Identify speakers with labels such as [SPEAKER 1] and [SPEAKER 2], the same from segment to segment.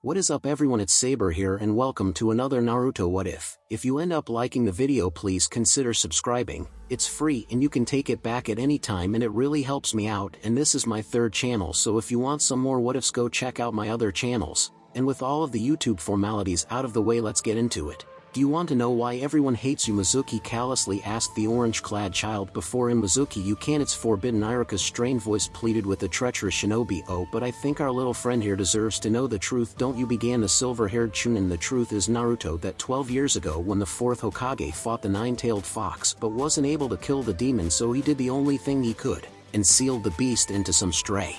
[SPEAKER 1] What is up everyone, it's Saber here and welcome to another Naruto What If. If you end up liking the video, please consider subscribing. It's free and you can take it back at any time and it really helps me out, and this is my third channel, so if you want some more what ifs, go check out my other channels. And with all of the YouTube formalities out of the way, let's get into it. Do you want to know why everyone hates you? Mizuki callously asked the orange-clad child before him. Mizuki, you can't, it's forbidden. Irika's strained voice pleaded with the treacherous shinobi. Oh, but I think our little friend here deserves to know the truth, don't you? Began the silver-haired Chunin. The truth is, Naruto, that 12 years ago when the 4th Hokage fought the nine-tailed fox but wasn't able to kill the demon, so he did the only thing he could, and sealed the beast into some stray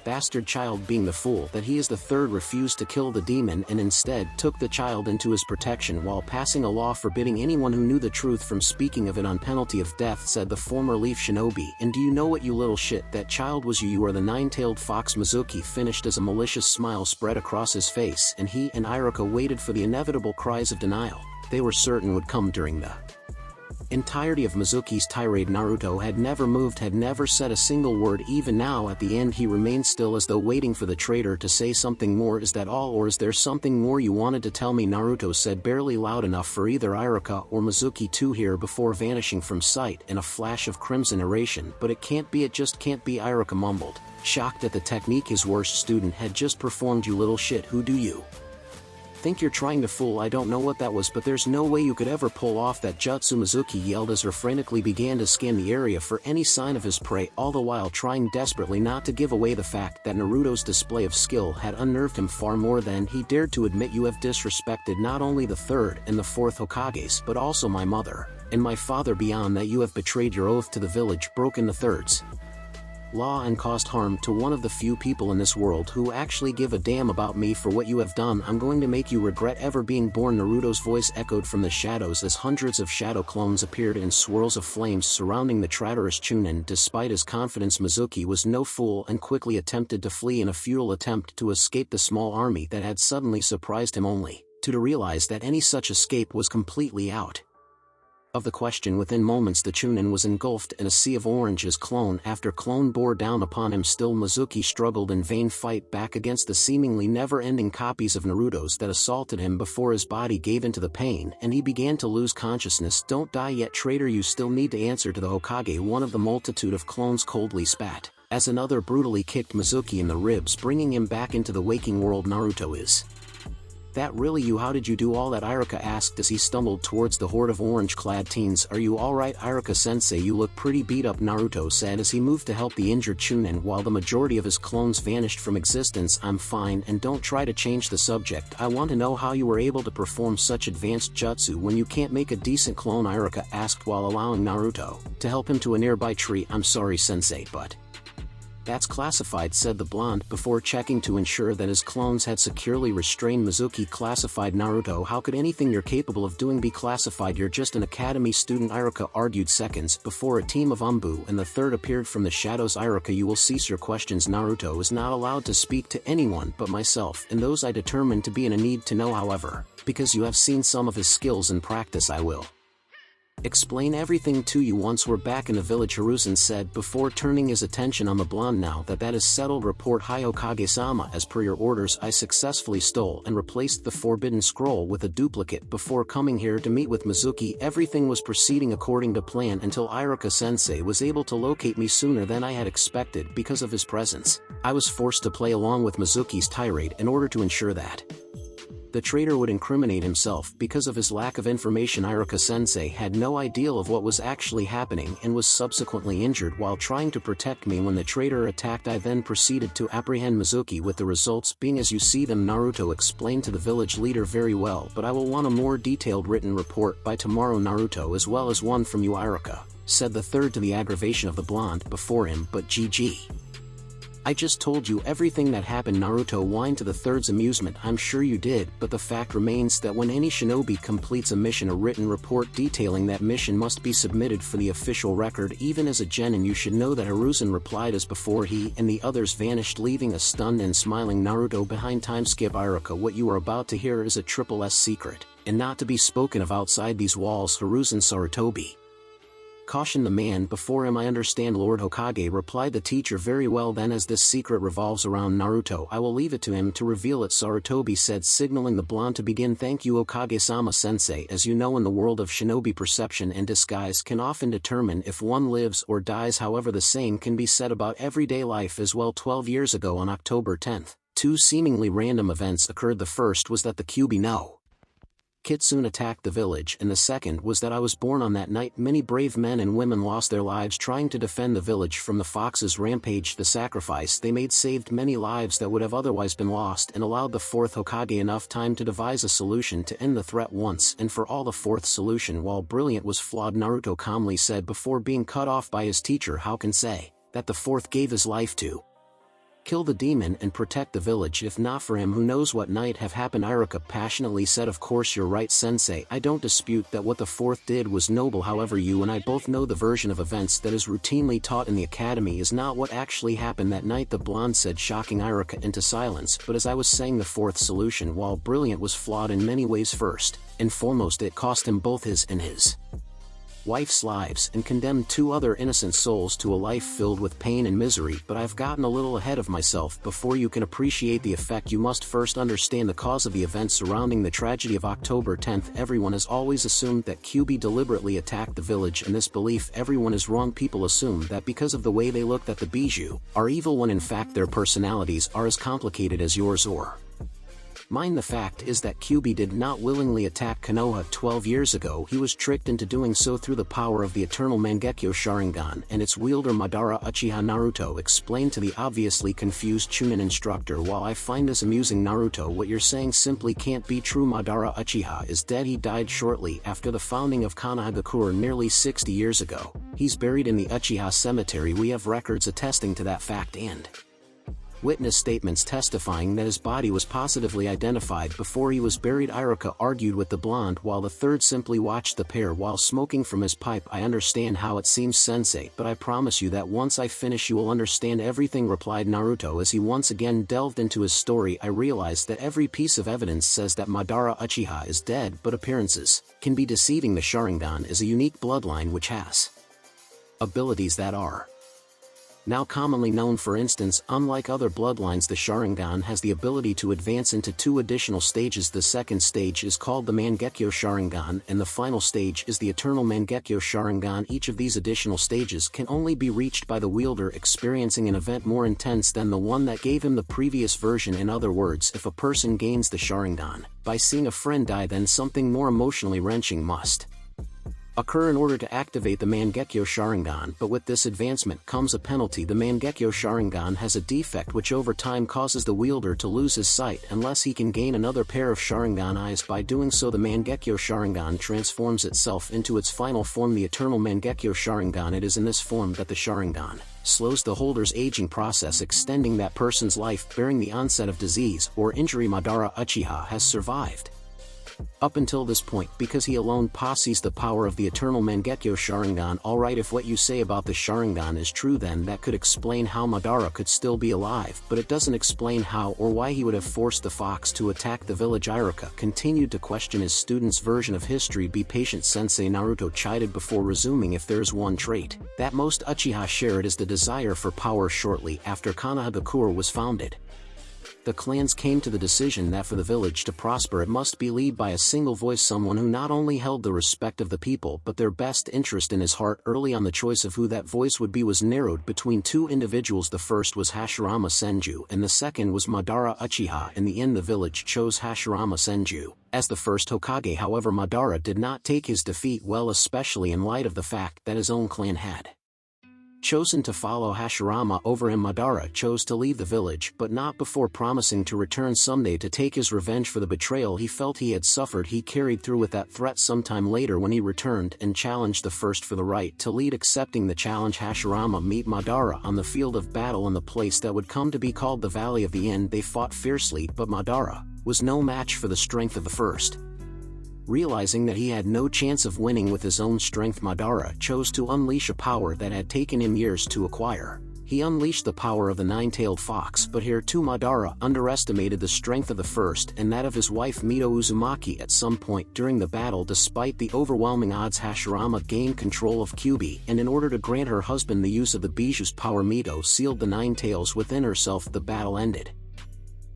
[SPEAKER 1] bastard child. Being the fool that he is, the third refused to kill the demon and instead took the child into his protection while passing a law forbidding anyone who knew the truth from speaking of it on penalty of death, said the former leaf shinobi. And do you know what, you little shit, that child was you. You are the nine-tailed fox. Mizuki finished as a malicious smile spread across his face, and he and Irika waited for the inevitable cries of denial they were certain would come during the entirety of Mizuki's tirade. Naruto had never moved, had never said a single word. Even now at the end he remained still, as though waiting for the traitor to say something more. Is that all, or is there something more you wanted to tell me? Naruto said, barely loud enough for either Irika or Mizuki to hear, before vanishing from sight in a flash of crimson narration. But it can't be, it just can't be, Irika mumbled, shocked at the technique his worst student had just performed. You little shit, who do you think you're trying to fool? I don't know what that was, but there's no way you could ever pull off that jutsu, Mizuki yelled as her frantically began to scan the area for any sign of his prey, all the while trying desperately not to give away the fact that Naruto's display of skill had unnerved him far more than he dared to admit. You have disrespected not only the 3rd and the 4th Hokages, but also my mother and my father. Beyond that, you have betrayed your oath to the village, broken the 3rd's law, and caused harm to one of the few people in this world who actually give a damn about me. For what you have done, I'm going to make you regret ever being born. Naruto's voice echoed from the shadows as hundreds of shadow clones appeared in swirls of flames surrounding the traitorous Chunin. Despite his confidence, Mizuki was no fool and quickly attempted to flee in a futile attempt to escape the small army that had suddenly surprised him, only to realize that any such escape was completely out of the question. Within moments the Chunin was engulfed in a sea of orange as clone after clone bore down upon him. Still, Mizuki struggled in vain fight back against the seemingly never-ending copies of Naruto's that assaulted him before his body gave into the pain and he began to lose consciousness. Don't die yet, traitor, you still need to answer to the Hokage. One of the multitude of clones coldly spat as another brutally kicked Mizuki in the ribs, bringing him back into the waking world. Naruto, is that really you? How did you do all that? Irika asked as he stumbled towards the horde of orange-clad teens. Are you alright, Irika-sensei? You look pretty beat up, Naruto said as he moved to help the injured Chunin while the majority of his clones vanished from existence. I'm fine, and don't try to change the subject. I want to know how you were able to perform such advanced jutsu when you can't make a decent clone, Irika asked while allowing Naruto to help him to a nearby tree. I'm sorry, sensei, but that's classified, said the blonde, before checking to ensure that his clones had securely restrained Mizuki. Classified, Naruto? How could anything you're capable of doing be classified? You're just an academy student, Irika argued. Seconds before a team of Umbu and the 3rd appeared from the shadows. Irika, you will cease your questions. Naruto is not allowed to speak to anyone but myself and those I determine to be in a need to know. However, because you have seen some of his skills in practice, I will explain everything to you once we're back in the village, Hiruzen said before turning his attention on the blonde. Now that is settled, report Hokage-sama. As per your orders, I successfully stole and replaced the forbidden scroll with a duplicate before coming here to meet with Mizuki. Everything was proceeding according to plan until Irika-sensei was able to locate me sooner than I had expected. Because of his presence, I was forced to play along with Mizuki's tirade in order to ensure that the traitor would incriminate himself. Because of his lack of information, Irika-sensei had no idea of what was actually happening and was subsequently injured while trying to protect me when the traitor attacked. I then proceeded to apprehend Mizuki, with the results being as you see them, Naruto explained to the village leader. Very well, but I will want a more detailed written report by tomorrow, Naruto, as well as one from you, Irika said the 3rd to the aggravation of the blonde before him. But GG, I just told you everything that happened, Naruto whined to the 3rd's amusement. I'm sure you did, but the fact remains that when any shinobi completes a mission, a written report detailing that mission must be submitted for the official record. Even as a genin, you should know that. Hiruzen replied as before he and the others vanished, leaving a stunned and smiling Naruto behind. Time skip, Irika, what you are about to hear is a triple S secret, and not to be spoken of outside these walls. Hiruzen Sarutobi cautioned the man before him. I understand, Lord Hokage, replied the teacher. Very well then, as this secret revolves around Naruto, I will leave it to him to reveal it, Sarutobi said, signaling the blonde to begin. Thank you, Okage-sama sensei. As you know, in the world of shinobi, perception and disguise can often determine if one lives or dies. However, the same can be said about everyday life as well. 12 years ago on October 10th, two seemingly random events occurred. The first was that the Kyuubi no Kitsune attacked the village, and the second was that I was born on that night. Many brave men and women lost their lives trying to defend the village from the fox's rampage. The sacrifice they made saved many lives that would have otherwise been lost, and allowed the fourth Hokage enough time to devise a solution to end the threat once and for all. The fourth solution, while brilliant, was flawed, Naruto calmly said before being cut off by his teacher. How can say that the fourth gave his life to kill the demon and protect the village? If not for him, who knows what might have happened? Iruka passionately said. Of course you're right, sensei. I don't dispute that what the fourth did was noble. However, you and I both know the version of events that is routinely taught in the academy is not what actually happened that night, the blonde said, shocking Iruka into silence. But as I was saying, the fourth solution, while brilliant, was flawed in many ways. First and foremost, it cost him both his and his wife's lives, and condemned two other innocent souls to a life filled with pain and misery. But I've gotten a little ahead of myself. Before you can appreciate the effect, you must first understand the cause of the events surrounding the tragedy of October 10th. Everyone has always assumed that Kyuubi deliberately attacked the village, and this belief, everyone is wrong. People assume that because of the way they look that the Bijou are evil, when in fact their personalities are as complicated as yours or mine. The fact is that Kyuubi did not willingly attack Konoha 12 years ago. He was tricked into doing so through the power of the eternal Mangekyo Sharingan and its wielder Madara Uchiha. Naruto explained to the obviously confused Chunin instructor. While I find this amusing, Naruto, what you're saying simply can't be true. Madara Uchiha is dead. He died shortly after the founding of Konohagakure nearly 60 years ago. He's buried in the Uchiha cemetery. We have records attesting to that fact and witness statements testifying that his body was positively identified before he was buried, Iruka argued with the blonde, while the third simply watched the pair while smoking from his pipe. I understand how it seems, sensei, but I promise you that once I finish you will understand everything, replied Naruto as he once again delved into his story. I realized that every piece of evidence says that Madara Uchiha is dead, but appearances can be deceiving. The Sharingan is a unique bloodline which has abilities that are now commonly known. For instance, unlike other bloodlines, the Sharingan has the ability to advance into two additional stages. The second stage is called the Mangekyo Sharingan, and the final stage is the Eternal Mangekyo Sharingan. Each of these additional stages can only be reached by the wielder experiencing an event more intense than the one that gave him the previous version. In other words, if a person gains the Sharingan by seeing a friend die, then something more emotionally wrenching must occur in order to activate the Mangekyo Sharingan. But with this advancement comes a penalty. The Mangekyo Sharingan has a defect which over time causes the wielder to lose his sight unless he can gain another pair of Sharingan eyes. By doing so, the Mangekyo Sharingan transforms itself into its final form, the Eternal Mangekyo Sharingan. It is in this form that the Sharingan slows the holder's aging process, extending that person's life. Bearing the onset of disease or injury, Madara Uchiha has survived up until this point because he alone possesses the power of the Eternal Mangekyo Sharingan. Alright, if what you say about the Sharingan is true, then that could explain how Madara could still be alive, but it doesn't explain how or why he would have forced the fox to attack the village. Iruka continued to question his student's version of history. Be patient, sensei, Naruto chided before resuming. If there's one trait that most Uchiha share, it is the desire for power. Shortly after Konohagakure was founded, the clans came to the decision that for the village to prosper it must be led by a single voice, someone who not only held the respect of the people but their best interest in his heart. Early on, the choice of who that voice would be was narrowed between two individuals. The first was Hashirama Senju and the second was Madara Uchiha. In the end, the village chose Hashirama Senju as the first Hokage. However, Madara did not take his defeat well, especially in light of the fact that his own clan had chosen to follow Hashirama over him. Madara chose to leave the village, but not before promising to return someday to take his revenge for the betrayal he felt he had suffered. He carried through with that threat sometime later when he returned and challenged the first for the right to lead. Accepting the challenge, Hashirama met Madara on the field of battle in the place that would come to be called the Valley of the End. They fought fiercely, but Madara was no match for the strength of the first. Realizing that he had no chance of winning with his own strength, Madara chose to unleash a power that had taken him years to acquire. He unleashed the power of the nine-tailed fox, but here too Madara underestimated the strength of the first and that of his wife Mito Uzumaki. At some point during the battle, despite the overwhelming odds, Hashirama gained control of Kyuubi, and in order to grant her husband the use of the Bijuu's power, Mito sealed the nine tails within herself. The battle ended.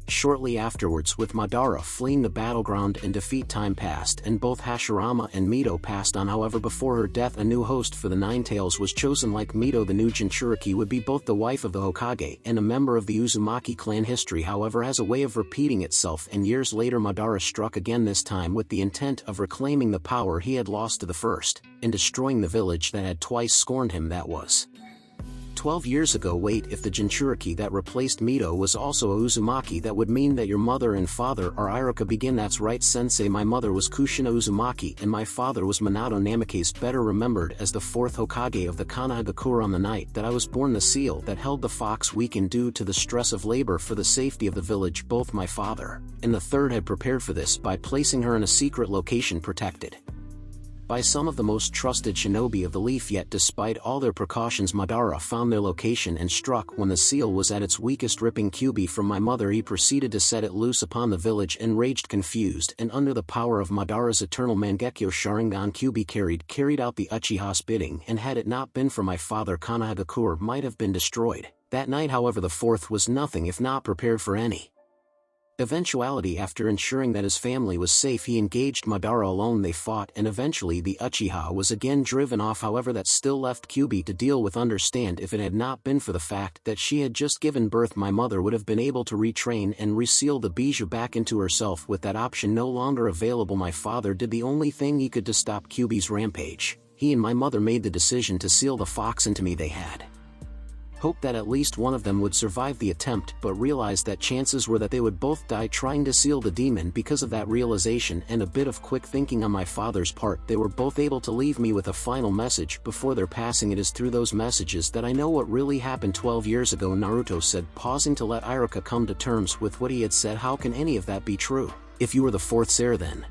[SPEAKER 1] Shortly afterwards, with Madara fleeing the battleground and defeat, time passed and both Hashirama and Mito passed on. However, before her death, a new host for the Nine Tails was chosen. Like Mito, the new Jinchuriki would be both the wife of the Hokage and a member of the Uzumaki clan. History, however, has a way of repeating itself, and years later Madara struck again, this time with the intent of reclaiming the power he had lost to the first, and destroying the village that had twice scorned him. That was 12 years ago. Wait, if the Jinchuriki that replaced Mito was also a Uzumaki, that would mean that your mother and father are Iruka. Begin. That's right, sensei. My mother was Kushina Uzumaki and my father was Minato Namikaze, better remembered as the fourth Hokage of the Konohagakure. On the night that I was born, the seal that held the fox weakened due to the stress of labor for the safety of the village. Both my father and the third had prepared for this by placing her in a secret location protected by some of the most trusted shinobi of the leaf. Yet despite all their precautions, Madara found their location and struck when the seal was at its weakest. Ripping Kyuubi from my mother, he proceeded to set it loose upon the village. Enraged, confused, and under the power of Madara's eternal Mangekyo Sharingan, Kyuubi carried out the Uchiha's bidding, and had it not been for my father, Konohagakure might have been destroyed. That night, however, the fourth was nothing if not prepared for any eventuality. After ensuring that his family was safe, he engaged Madara alone. They fought, and eventually the Uchiha was again driven off. However, that still left Kyuubi to deal with. Understand, if it had not been for the fact that she had just given birth, my mother would have been able to retrain and reseal the Bijuu back into herself. With that option no longer available, my father did the only thing he could to stop Kyuubi's rampage. He and my mother made the decision to seal the fox into me. They had hoped that at least one of them would survive the attempt, but realized that chances were that they would both die trying to seal the demon. Because of that realization and a bit of quick thinking on my father's part, they were both able to leave me with a final message before their passing. It is through those messages that I know what really happened 12 years ago, Naruto said, pausing to let Iruka come to terms with what he had said. How can any of that be true? If you were the fourth heir, then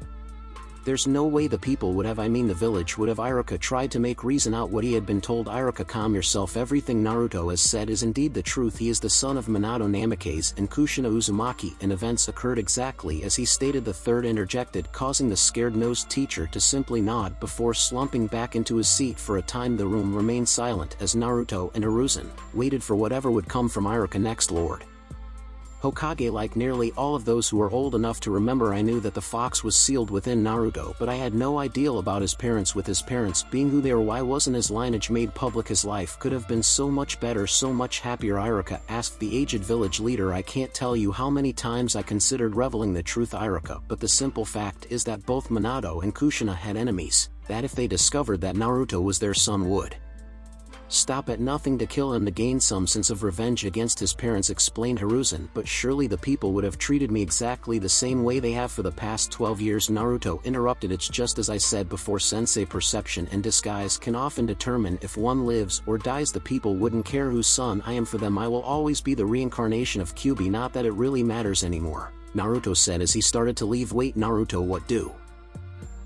[SPEAKER 1] there's no way the people would have, the village would have. Iruka tried to reason out what he had been told. Iruka, calm yourself. Everything Naruto has said is indeed the truth. He is the son of Minato Namikaze and Kushina Uzumaki, and events occurred exactly as he stated. The third interjected, causing the scared-nosed teacher to simply nod before slumping back into his seat. For a time the room remained silent as Naruto and Hiruzen waited for whatever would come from Iruka next. Lord Hokage, like nearly all of those who are old enough to remember, I knew that the fox was sealed within Naruto, but I had no idea about his parents. With his parents being who they were, why wasn't his lineage made public? His life could have been so much better, so much happier. Iruka asked the aged village leader. I can't tell you how many times I considered revealing the truth, Iruka, but the simple fact is that both Minato and Kushina had enemies, that if they discovered that Naruto was their son would stop at nothing to kill him to gain some sense of revenge against his parents, explained Hiruzen. But surely the people would have treated me exactly the same way they have for the past 12 years. Naruto interrupted. It's just as I said before, sensei. Perception and disguise can often determine if one lives or dies. The people wouldn't care whose son I am. For them I will always be the reincarnation of Kyuubi. Not that it really matters anymore, Naruto said as he started to leave. Wait, Naruto, what do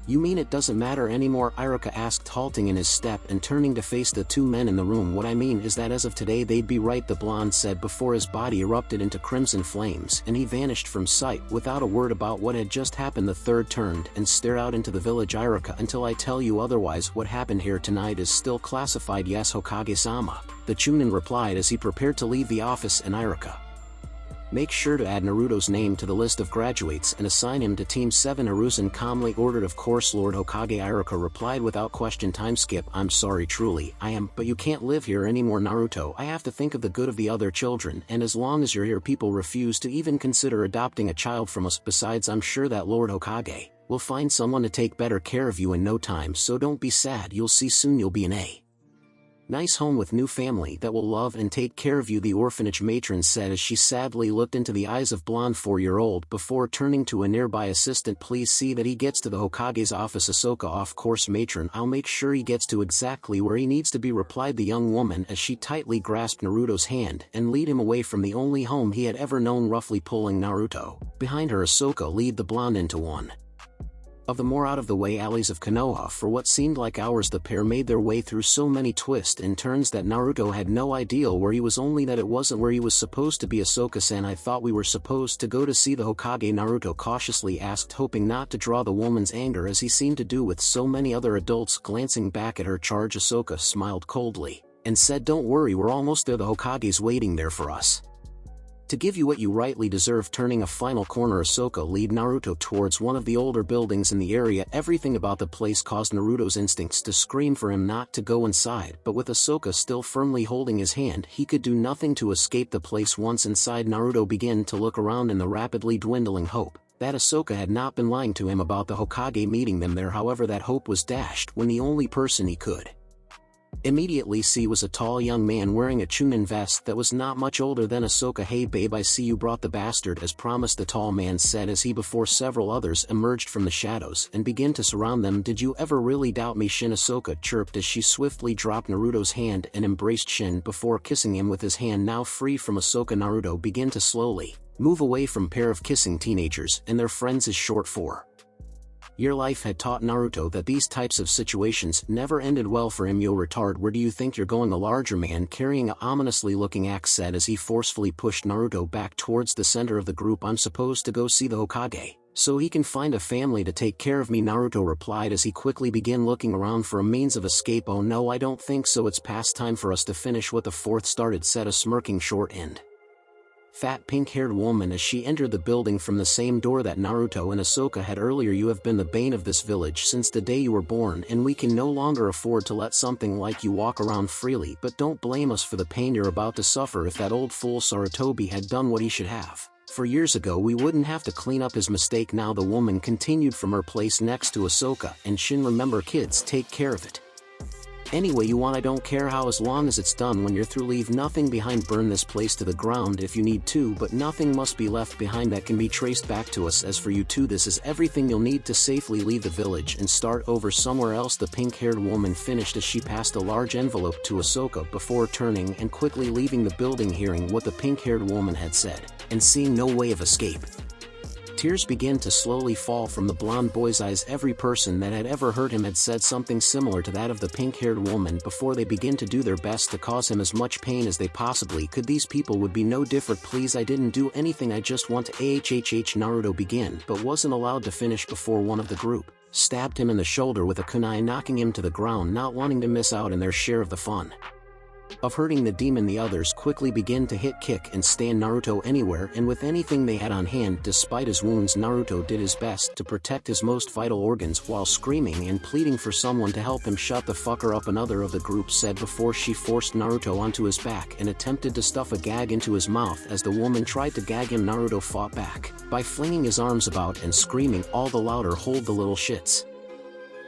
[SPEAKER 1] you mean it doesn't matter anymore? Iruka asked, halting in his step and turning to face the two men in the room. What I mean is that as of today they'd be right, the blonde said before his body erupted into crimson flames and he vanished from sight without a word about what had just happened. The third turned and stared out into the village. Iruka, until I tell you otherwise, what happened here tonight is still classified. Yes, Hokage-sama, the Chunin replied as he prepared to leave the office. And Iruka, make sure to add Naruto's name to the list of graduates and assign him to Team 7, Hiruzen calmly ordered. Of course, Lord Hokage, Iruka replied without question. Time skip. I'm sorry, truly, I am, but you can't live here anymore, Naruto. I have to think of the good of the other children, and as long as you're here people refuse to even consider adopting a child from us. Besides, I'm sure that Lord Hokage will find someone to take better care of you in no time, so don't be sad. You'll see soon you'll be in a nice home with new family that will love and take care of you, the orphanage matron said as she sadly looked into the eyes of blonde 4-year-old before turning to a nearby assistant. Please see that he gets to the Hokage's office. Ahsoka, of course matron, I'll make sure he gets to exactly where he needs to be, replied the young woman as she tightly grasped Naruto's hand and lead him away from the only home he had ever known, roughly pulling Naruto behind her. Ahsoka lead the blonde into one of the more out-of-the-way alleys of Konoha. For what seemed like hours the pair made their way through so many twists and turns that Naruto had no idea where he was, only that it wasn't where he was supposed to be. Ahsoka-san, I thought we were supposed to go to see the Hokage, Naruto cautiously asked, hoping not to draw the woman's anger as he seemed to do with so many other adults. Glancing back at her charge, Ahsoka smiled coldly and said, don't worry, we're almost there, the Hokage's waiting there for us to give you what you rightly deserve. Turning a final corner, Ahsoka led Naruto towards one of the older buildings in the area. Everything about the place caused Naruto's instincts to scream for him not to go inside, but with Ahsoka still firmly holding his hand, he could do nothing to escape the place. Once inside, Naruto began to look around in the rapidly dwindling hope that Ahsoka had not been lying to him about the Hokage meeting them there. However, that hope was dashed when the only person he could immediately see was a tall young man wearing a Chunin vest that was not much older than Ahsoka. Hey babe, I see you brought the bastard as promised, the tall man said as he before several others emerged from the shadows and began to surround them. Did you ever really doubt me, Shin? Ahsoka chirped as she swiftly dropped Naruto's hand and embraced Shin before kissing him with his hand now free from Ahsoka. Naruto began to slowly move away from pair of kissing teenagers and their friends is short for. Your life had taught Naruto that these types of situations never ended well for him. Yo retard, where do you think you're going? The larger man carrying a ominously looking axe said as he forcefully pushed Naruto back towards the center of the group. I'm supposed to go see the Hokage so he can find a family to take care of me, Naruto replied as he quickly began looking around for a means of escape. Oh no, I don't think so, it's past time for us to finish what the fourth started, said a smirking short end fat pink-haired woman as she entered the building from the same door that Naruto and Ahsoka had earlier. You have been the bane of this village since the day you were born, and we can no longer afford to let something like you walk around freely, but don't blame us for the pain you're about to suffer. If that old fool Sarutobi had done what he should have for years ago, we wouldn't have to clean up his mistake now, the woman continued from her place next to Ahsoka and Shin. Remember kids, take care of it anyway you want, I don't care how, as long as it's done. When you're through, leave nothing behind, burn this place to the ground if you need to, but nothing must be left behind that can be traced back to us. As for you two, this is everything you'll need to safely leave the village and start over somewhere else, the pink-haired woman finished as she passed a large envelope to Ahsoka before turning and quickly leaving the building. Hearing what the pink-haired woman had said and seeing no way of escape, tears began to slowly fall from the blonde boy's eyes. Every person that had ever heard him had said something similar to that of the pink-haired woman before. They began to do their best to cause him as much pain as they possibly could. These people would be no different. Please, I didn't do anything, I just want to Naruto began but wasn't allowed to finish before one of the group stabbed him in the shoulder with a kunai, knocking him to the ground. Not wanting to miss out on their share of the fun of hurting the demon, the others quickly begin to hit, kick and stand Naruto anywhere and with anything they had on hand. Despite his wounds, Naruto did his best to protect his most vital organs while screaming and pleading for someone to help him. Shut the fucker up, another of the group said before she forced Naruto onto his back and attempted to stuff a gag into his mouth. As the woman tried to gag him, Naruto fought back by flinging his arms about and screaming all the louder, hold the little shit's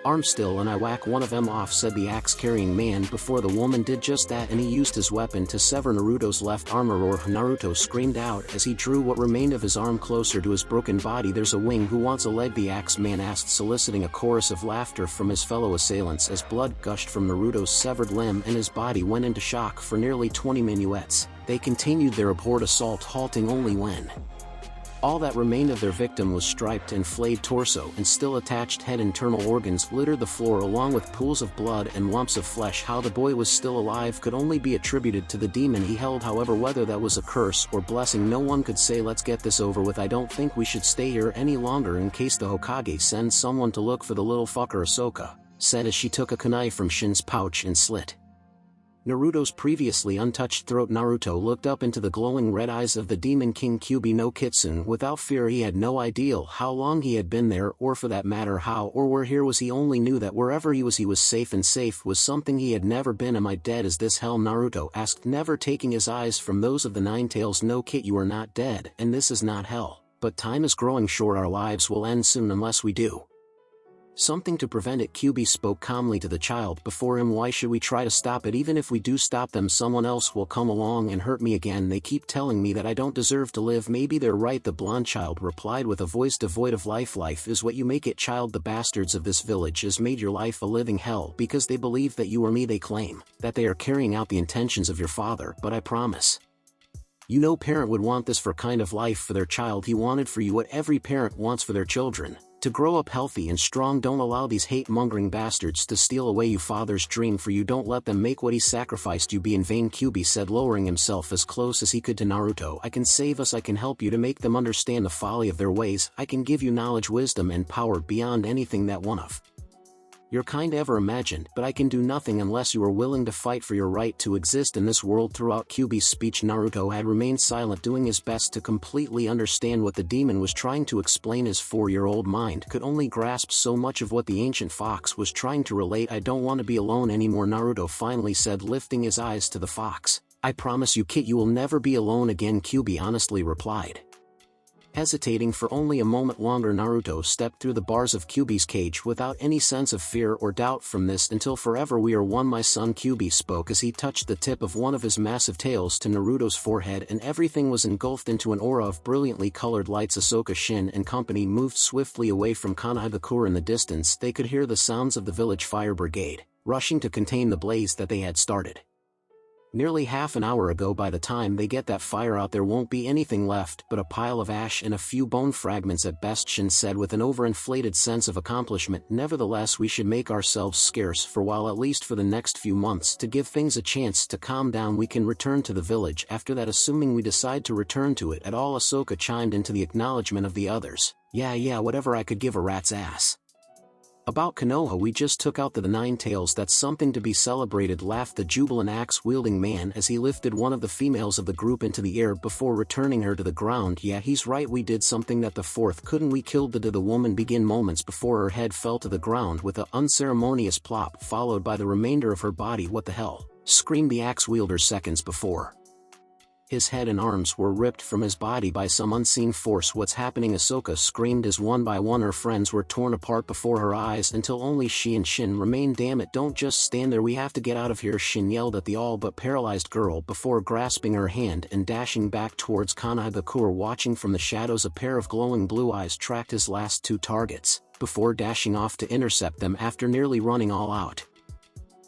[SPEAKER 1] arm still and I whack one of them off, said the axe-carrying man before the woman did just that, and he used his weapon to sever Naruto's left arm. Or Naruto screamed out as he drew what remained of his arm closer to his broken body. There's a wing, who wants a leg? The axe man asked, soliciting a chorus of laughter from his fellow assailants as blood gushed from Naruto's severed limb and his body went into shock for nearly 20 minutes. They continued their abhorred assault, halting only when all that remained of their victim was striped and flayed torso and still attached head. Internal organs littered the floor along with pools of blood and lumps of flesh. How the boy was still alive could only be attributed to the demon he held. However, whether that was a curse or blessing, no one could say. Let's get this over with. I don't think we should stay here any longer in case the Hokage sends someone to look for the little fucker, Ahsoka said as she took a kunai from Shin's pouch and slit Naruto's previously untouched throat. Naruto looked up into the glowing red eyes of the Demon King Kyuubi no Kitsune without fear. He had no idea how long he had been there, or for that matter how or where he was. He only knew that wherever he was safe, and safe was something he had never been. Am I dead? Is this hell? Naruto asked, never taking his eyes from those of the Nine Tails. No Kit, you are not dead, and this is not hell. But time is growing short, our lives will end soon unless we do something to prevent it. Kyuubi spoke calmly to the child before him. Why should we try to stop it? Even if we do stop them, someone else will come along and hurt me again. They keep telling me that I don't deserve to live. Maybe they're right, the blonde child replied with a voice devoid of life. Life is what you make it, child. The bastards of this village has made your life a living hell because they believe that you are me. They claim that they are carrying out the intentions of your father, but I promise you, no parent would want this for kind of life for their child. He wanted for you what every parent wants for their children, To grow up healthy and strong, don't allow these hate-mongering bastards to steal away your father's dream for you. Don't let them make what he sacrificed you be in vain, Kyuubi said, lowering himself as close as he could to Naruto. I can save us, I can help you to make them understand the folly of their ways, I can give you knowledge, wisdom and power beyond anything that one of your kind ever imagined, but I can do nothing unless you are willing to fight for your right to exist in this world. Throughout Kyuubi's speech, Naruto had remained silent, doing his best to completely understand what the demon was trying to explain. His 4-year-old mind could only grasp so much of what the ancient fox was trying to relate. I don't want to be alone anymore, Naruto finally said, lifting his eyes to the fox. I promise you, kid, you will never be alone again, Kyuubi honestly replied. Hesitating for only a moment longer, Naruto stepped through the bars of Kyuubi's cage without any sense of fear or doubt. From this until forever we are one, my son, Kyuubi spoke as he touched the tip of one of his massive tails to Naruto's forehead, and everything was engulfed into an aura of brilliantly colored lights. Sasuke, Shin and company moved swiftly away from Konohagakure. In the distance they could hear the sounds of the village fire brigade, rushing to contain the blaze that they had started nearly half an hour ago. By the time they get that fire out, there won't be anything left but a pile of ash and a few bone fragments at best, Shin said with an overinflated sense of accomplishment. Nevertheless, we should make ourselves scarce for a while, at least for the next few months, to give things a chance to calm down. We can return to the village after that, assuming we decide to return to it at all. Ahsoka chimed into the acknowledgement of the others. Yeah, whatever, I could give a rat's ass about Konoha. We just took out the 9 tails. That's something to be celebrated, laughed the jubilant axe-wielding man as he lifted one of the females of the group into the air before returning her to the ground. Yeah, he's right, we did something that the 4th couldn't. We killed the woman began moments before her head fell to the ground with an unceremonious plop, followed by the remainder of her body. What the hell? Screamed the axe-wielder seconds before his head and arms were ripped from his body by some unseen force. What's happening? Ahsoka screamed as one by one her friends were torn apart before her eyes until only she and Shin remained. Damn it, don't just stand there, we have to get out of here, Shin yelled at the all but paralyzed girl before grasping her hand and dashing back towards Konohagakure. Watching from the shadows, a pair of glowing blue eyes tracked his last 2 targets before dashing off to intercept them after nearly running all out.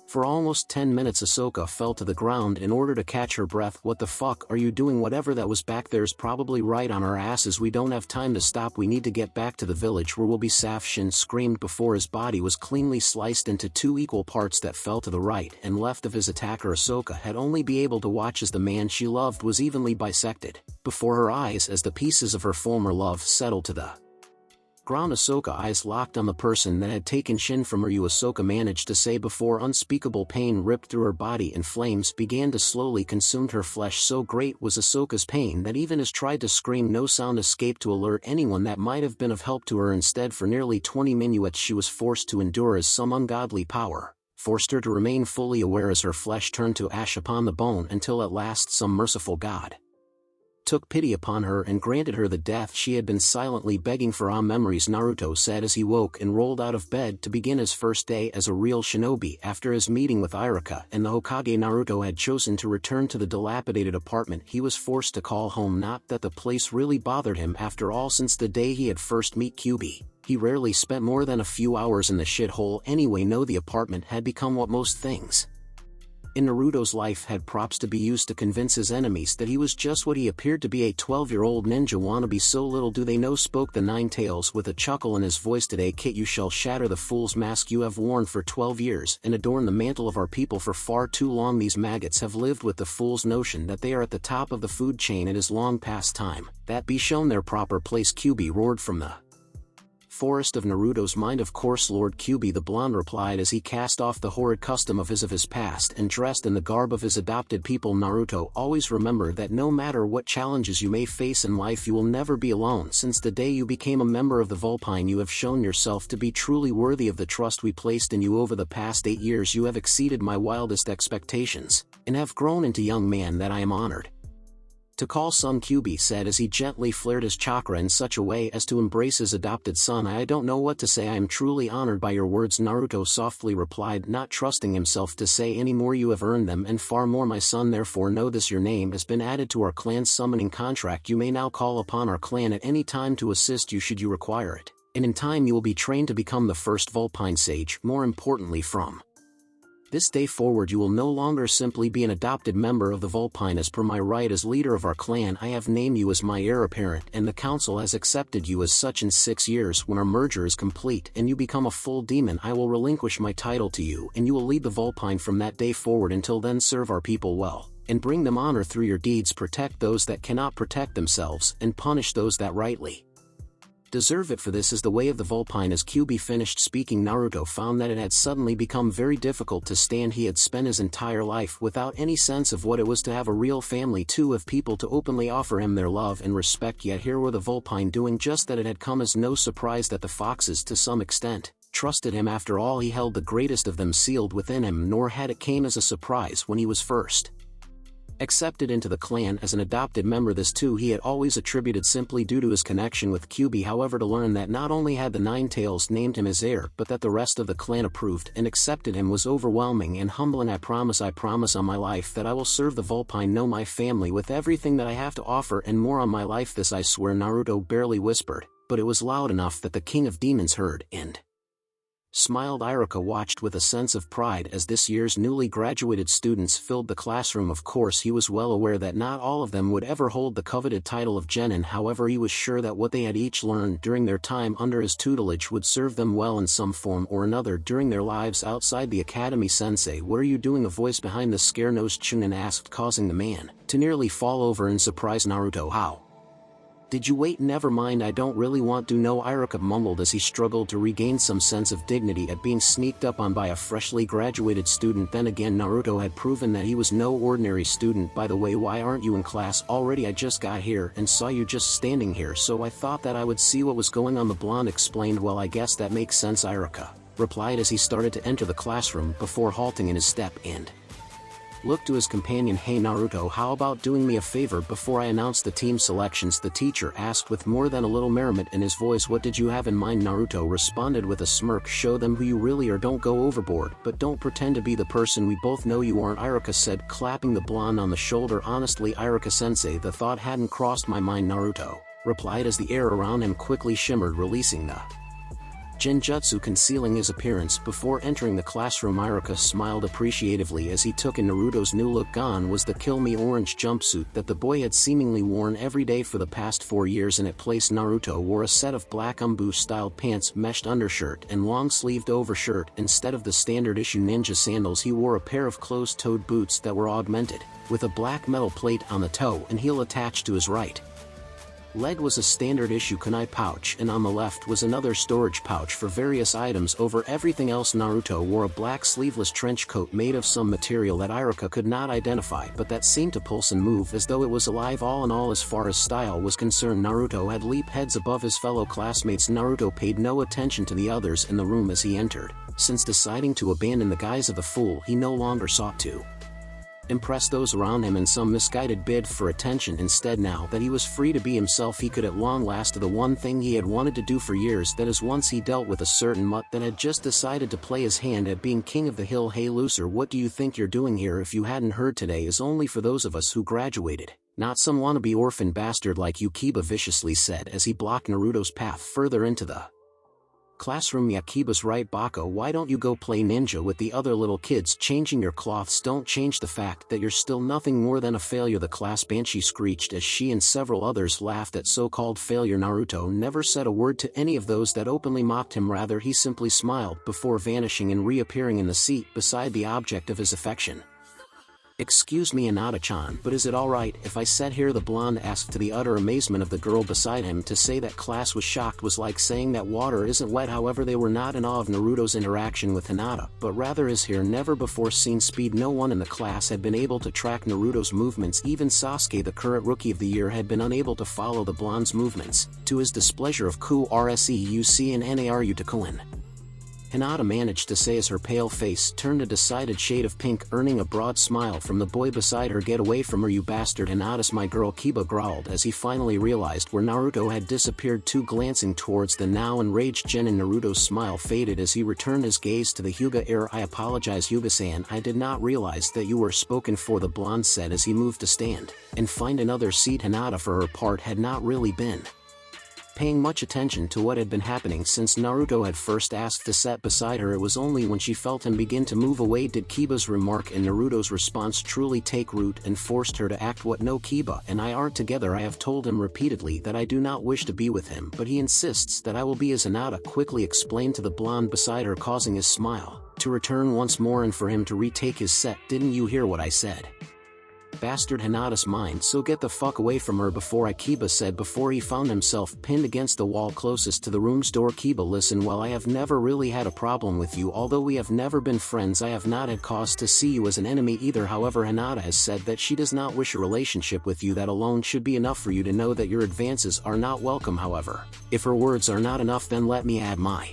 [SPEAKER 1] For almost 10 minutes Ahsoka fell to the ground in order to catch her breath. What the fuck are you doing? Whatever that was back there's probably right on our asses. We don't have time to stop, we need to get back to the village where we'll be safe, Shin screamed before his body was cleanly sliced into 2 equal parts that fell to the right and left of his attacker. Ahsoka had only be able to watch as the man she loved was evenly bisected before her eyes as the pieces of her former love settled to the ground. Ahsoka eyes locked on the person that had taken Shin from her. You, Ahsoka managed to say before unspeakable pain ripped through her body and flames began to slowly consume her flesh. So great was Ahsoka's pain that even as tried to scream, no sound escaped to alert anyone that might have been of help to her. Instead, for nearly 20 minutes she was forced to endure as some ungodly power forced her to remain fully aware as her flesh turned to ash upon the bone, until at last some merciful God took pity upon her and granted her the death she had been silently begging for. Memories, Naruto said as he woke and rolled out of bed to begin his first day as a real shinobi. After his meeting with Iruka and the Hokage, Naruto had chosen to return to the dilapidated apartment he was forced to call home. Not that the place really bothered him after all. Since the day he had first met Kyuubi, he rarely spent more than a few hours in the shithole anyway. No, the apartment had become what most things in Naruto's life had props to be used to convince his enemies that he was just what he appeared to be, a 12-year-old ninja wannabe. So little do they know, spoke the 9 tails with a chuckle in his voice. Today, Kit, you shall shatter the fool's mask you have worn for 12 years and adorn the mantle of our people for far too long. These maggots have lived with the fool's notion that they are at the top of the food chain. It is long past time that be shown their proper place. Kyuubi roared from the forest of Naruto's mind. Of course, Lord Kyuubi, the blonde replied as he cast off the horrid custom of his past and dressed in the garb of his adopted people. Naruto, always remember that no matter what challenges you may face in life, you will never be alone. Since the day you became a member of the Vulpine, you have shown yourself to be truly worthy of the trust we placed in you. Over the past 8 years you have exceeded my wildest expectations, and have grown into young man that I am honored to call son, Kyuubi said as he gently flared his chakra in such a way as to embrace his adopted son. I don't know what to say, I am truly honored by your words, Naruto softly replied, not trusting himself to say any more. You have earned them and far more, my son, therefore know this: your name has been added to our clan's summoning contract. You may now call upon our clan at any time to assist you should you require it, and in time you will be trained to become the first Vulpine sage. More importantly, from This day forward you will no longer simply be an adopted member of the Vulpine. As per my right as leader of our clan, I have named you as my heir apparent, and the council has accepted you as such. In 6 years, when our merger is complete and you become a full demon, I will relinquish my title to you, and you will lead the Vulpine from that day forward. Until then, serve our people well, and bring them honor through your deeds. Protect those that cannot protect themselves, and punish those that rightly deserve it, for this is the way of the Vulpine. As QB finished speaking, Naruto found that it had suddenly become very difficult to stand. He had spent his entire life without any sense of what it was to have a real family, to have people to openly offer him their love and respect, yet here were the Vulpine doing just that. It had come as no surprise that the foxes, to some extent, trusted him. After all, he held the greatest of them sealed within him, nor had it came as a surprise when he was first accepted into the clan as an adopted member. This too he had always attributed simply due to his connection with QB. However, to learn that not only had the Nine Tails named him as heir, but that the rest of the clan approved and accepted him, was overwhelming and humbling. I promise on my life that I will serve the Vulpine, know my family with everything that I have to offer, and more. On my life, this I swear. Naruto barely whispered, but it was loud enough that the King of Demons heard and smiled. Iruka watched with a sense of pride as this year's newly graduated students filled the classroom. Of course, he was well aware that not all of them would ever hold the coveted title of genin. However, he was sure that what they had each learned during their time under his tutelage would serve them well in some form or another during their lives outside the academy. Sensei, what are you doing? A voice behind the scare-nosed Chunin asked, causing the man to nearly fall over in surprise. Naruto, how did you wait? Never mind, I don't really want to know, Iruka mumbled as he struggled to regain some sense of dignity at being sneaked up on by a freshly graduated student. Then again, Naruto had proven that he was no ordinary student. By the way, why aren't you in class already? I just got here and saw you just standing here, so I thought that I would see what was going on, the blonde explained. Well, I guess that makes sense, Iruka replied as he started to enter the classroom before halting in his step and looked to his companion. Hey Naruto, how about doing me a favor before I announce the team selections? The teacher asked with more than a little merriment in his voice. What did you have in mind? Naruto responded with a smirk. Show them who you really are. Don't go overboard, but don't pretend to be the person we both know you aren't, Iruka said, clapping the blonde on the shoulder. Honestly, Iruka-sensei, the thought hadn't crossed my mind, Naruto replied as the air around him quickly shimmered, releasing the genjutsu concealing his appearance before entering the classroom. Iruka smiled appreciatively as he took in Naruto's new look. Gone was the kill me orange jumpsuit that the boy had seemingly worn every day for the past 4 years. In its place, Naruto wore a set of black umbu-styled pants, meshed undershirt, and long-sleeved overshirt. Instead of the standard-issue ninja sandals, he wore a pair of closed-toed boots that were augmented with a black metal plate on the toe and heel attached to his right leg was a standard issue kunai pouch, and on the left was another storage pouch for various items. Over everything else, Naruto wore a black sleeveless trench coat made of some material that Iruka could not identify, but that seemed to pulse and move as though it was alive. All in all, as far as style was concerned, Naruto had leap heads above his fellow classmates. Naruto paid no attention to the others in the room as he entered, since deciding to abandon the guise of a fool, he no longer sought to impress those around him in some misguided bid for attention. Instead, now that he was free to be himself, he could at long last do the one thing he had wanted to do for years. That is, once he dealt with a certain mutt that had just decided to play his hand at being king of the hill. Hey loser, what do you think you're doing here? If you hadn't heard, today is only for those of us who graduated, not some wannabe orphan bastard like you, Kiba viciously said as he blocked Naruto's path further into the classroom. Yakiba's right, Bako, why don't you go play ninja with the other little kids? Changing your cloths don't change the fact that you're still nothing more than a failure, the class banshee screeched as she and several others laughed at so-called failure. Naruto never said a word to any of those that openly mocked him. Rather, he simply smiled before vanishing and reappearing in the seat beside the object of his affection. Excuse me, Hinata-chan, but is it alright if I sit here? The blonde asked, to the utter amazement of the girl beside him. To say that class was shocked was like saying that water isn't wet. However, they were not in awe of Naruto's interaction with Hinata, but rather his here never before seen speed. No one in the class had been able to track Naruto's movements. Even Sasuke, the current rookie of the year, had been unable to follow the blonde's movements, to his displeasure. Of Ku Rseuc and Naru Takuin, Hinata managed to say as her pale face turned a decided shade of pink, earning a broad smile from the boy beside her. Get away from her, you bastard. Hinata's my girl, Kiba growled as he finally realized where Naruto had disappeared to, glancing towards the now enraged Genin. Naruto's smile faded as he returned his gaze to the Hyuga heir. I apologize, Hyuga-san, I did not realize that you were spoken for, the blonde said as he moved to stand and find another seat. Hinata, for her part, had not really been paying much attention to what had been happening since Naruto had first asked to sit beside her. It was only when she felt him begin to move away did Kiba's remark and Naruto's response truly take root and forced her to act. What? No, Kiba and I aren't together. I have told him repeatedly that I do not wish to be with him, but he insists that I will be. As Hinata quickly explained to the blonde beside her, causing his smile to return once more and for him to retake his set. Didn't you hear what I said? Bastard, Hinata's mind, so get the fuck away from her before I, Kiba said before he found himself pinned against the wall closest to the room's door. Kiba, listen, well, I have never really had a problem with you. Although we have never been friends, I have not had cause to see you as an enemy either. However, Hinata has said that she does not wish a relationship with you. That alone should be enough for you to know that your advances are not welcome. However, if her words are not enough, then let me add my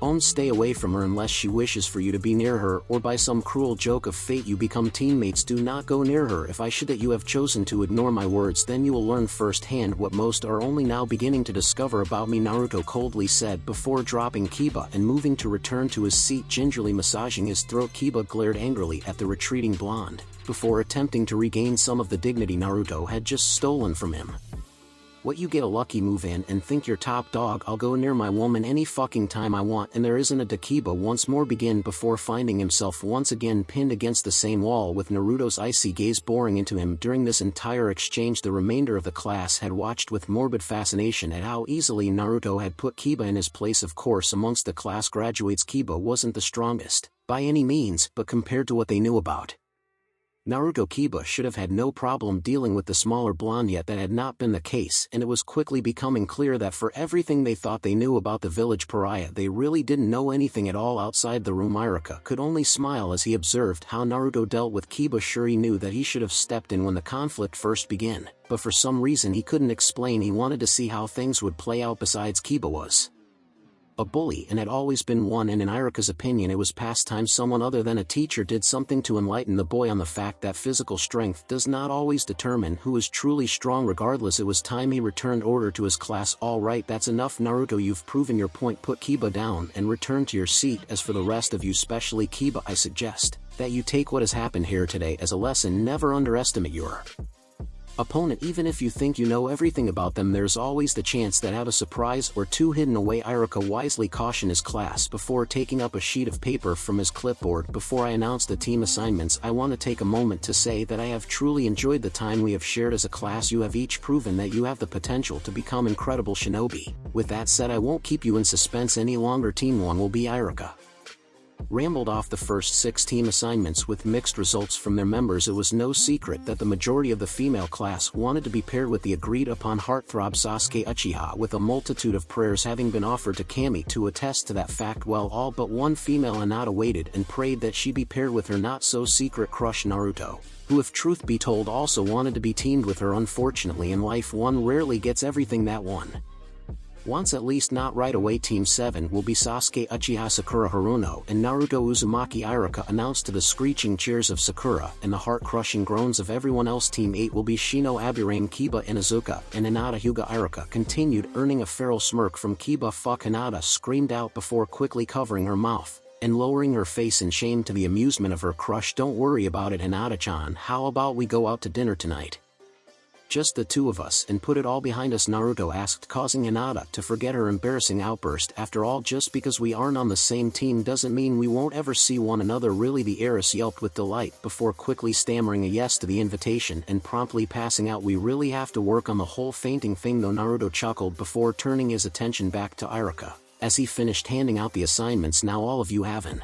[SPEAKER 1] own. Stay away from her unless she wishes for you to be near her, or by some cruel joke of fate you become teammates. Do not go near her. If I should that you have chosen to ignore my words, then you will learn firsthand what most are only now beginning to discover about me, Naruto coldly said before dropping Kiba and moving to return to his seat, gingerly massaging his throat. Kiba glared angrily at the retreating blonde before attempting to regain some of the dignity Naruto had just stolen from him. What, you get a lucky move in and think you're top dog? I'll go near my woman any fucking time I want, and there isn't a Kiba once more began before finding himself once again pinned against the same wall with Naruto's icy gaze boring into him. During this entire exchange, the remainder of the class had watched with morbid fascination at how easily Naruto had put Kiba in his place. Of course, amongst the class graduates, Kiba wasn't the strongest, by any means, but compared to what they knew about Naruto, Kiba should have had no problem dealing with the smaller blonde, yet that had not been the case, and it was quickly becoming clear that for everything they thought they knew about the village pariah, they really didn't know anything at all. Outside the room, Iruka could only smile as he observed how Naruto dealt with Kiba. Sure, he knew that he should have stepped in when the conflict first began, but for some reason he couldn't explain. He wanted to see how things would play out. Besides, Kiba was a bully and had always been one, and in Iruka's opinion it was past time someone other than a teacher did something to enlighten the boy on the fact that physical strength does not always determine who is truly strong. Regardless, it was time he returned order to his class. All right, that's enough, Naruto, you've proven your point. Put Kiba down and return to your seat. As for the rest of you, especially Kiba, I suggest that you take what has happened here today as a lesson. Never underestimate your opponent. Even if you think you know everything about them, there's always the chance that have a surprise or two hidden away. Iruka wisely cautioned his class before taking up a sheet of paper from his clipboard. Before I announce the team assignments, I want to take a moment to say that I have truly enjoyed the time we have shared as a class. You have each proven that you have the potential to become incredible shinobi. With that said, I won't keep you in suspense any longer. Team 1 will be Iruka rambled off the first 6 team assignments with mixed results from their members. It was no secret that the majority of the female class wanted to be paired with the agreed-upon heartthrob Sasuke Uchiha, with a multitude of prayers having been offered to Kami to attest to that fact. Well, all but one female, Hinata, waited and prayed that she be paired with her not-so-secret crush Naruto, who, if truth be told, also wanted to be teamed with her. Unfortunately, in life one rarely gets everything that one wants, at least not right away. Team 7 will be Sasuke Uchiha, Sakura Haruno, and Naruto Uzumaki. Iruka announced to the screeching cheers of Sakura and the heart-crushing groans of everyone else. Team 8 will be Shino, Aburame, Kiba, Inuzuka, and Hinata Hyuga. Iruka continued, earning a feral smirk from Kiba. Fuck, Hinata screamed out before quickly covering her mouth and lowering her face in shame to the amusement of her crush. Don't worry about it, Hinata-chan. How about we go out to dinner tonight? Just the two of us, and put it all behind us? Naruto asked, causing Hinata to forget her embarrassing outburst. After all, just because we aren't on the same team doesn't mean we won't ever see one another. Really? The heiress yelped with delight before quickly stammering a yes to the invitation and promptly passing out. We really have to work on the whole fainting thing though, Naruto chuckled before turning his attention back to Iruka as he finished handing out the assignments. Now all of you have an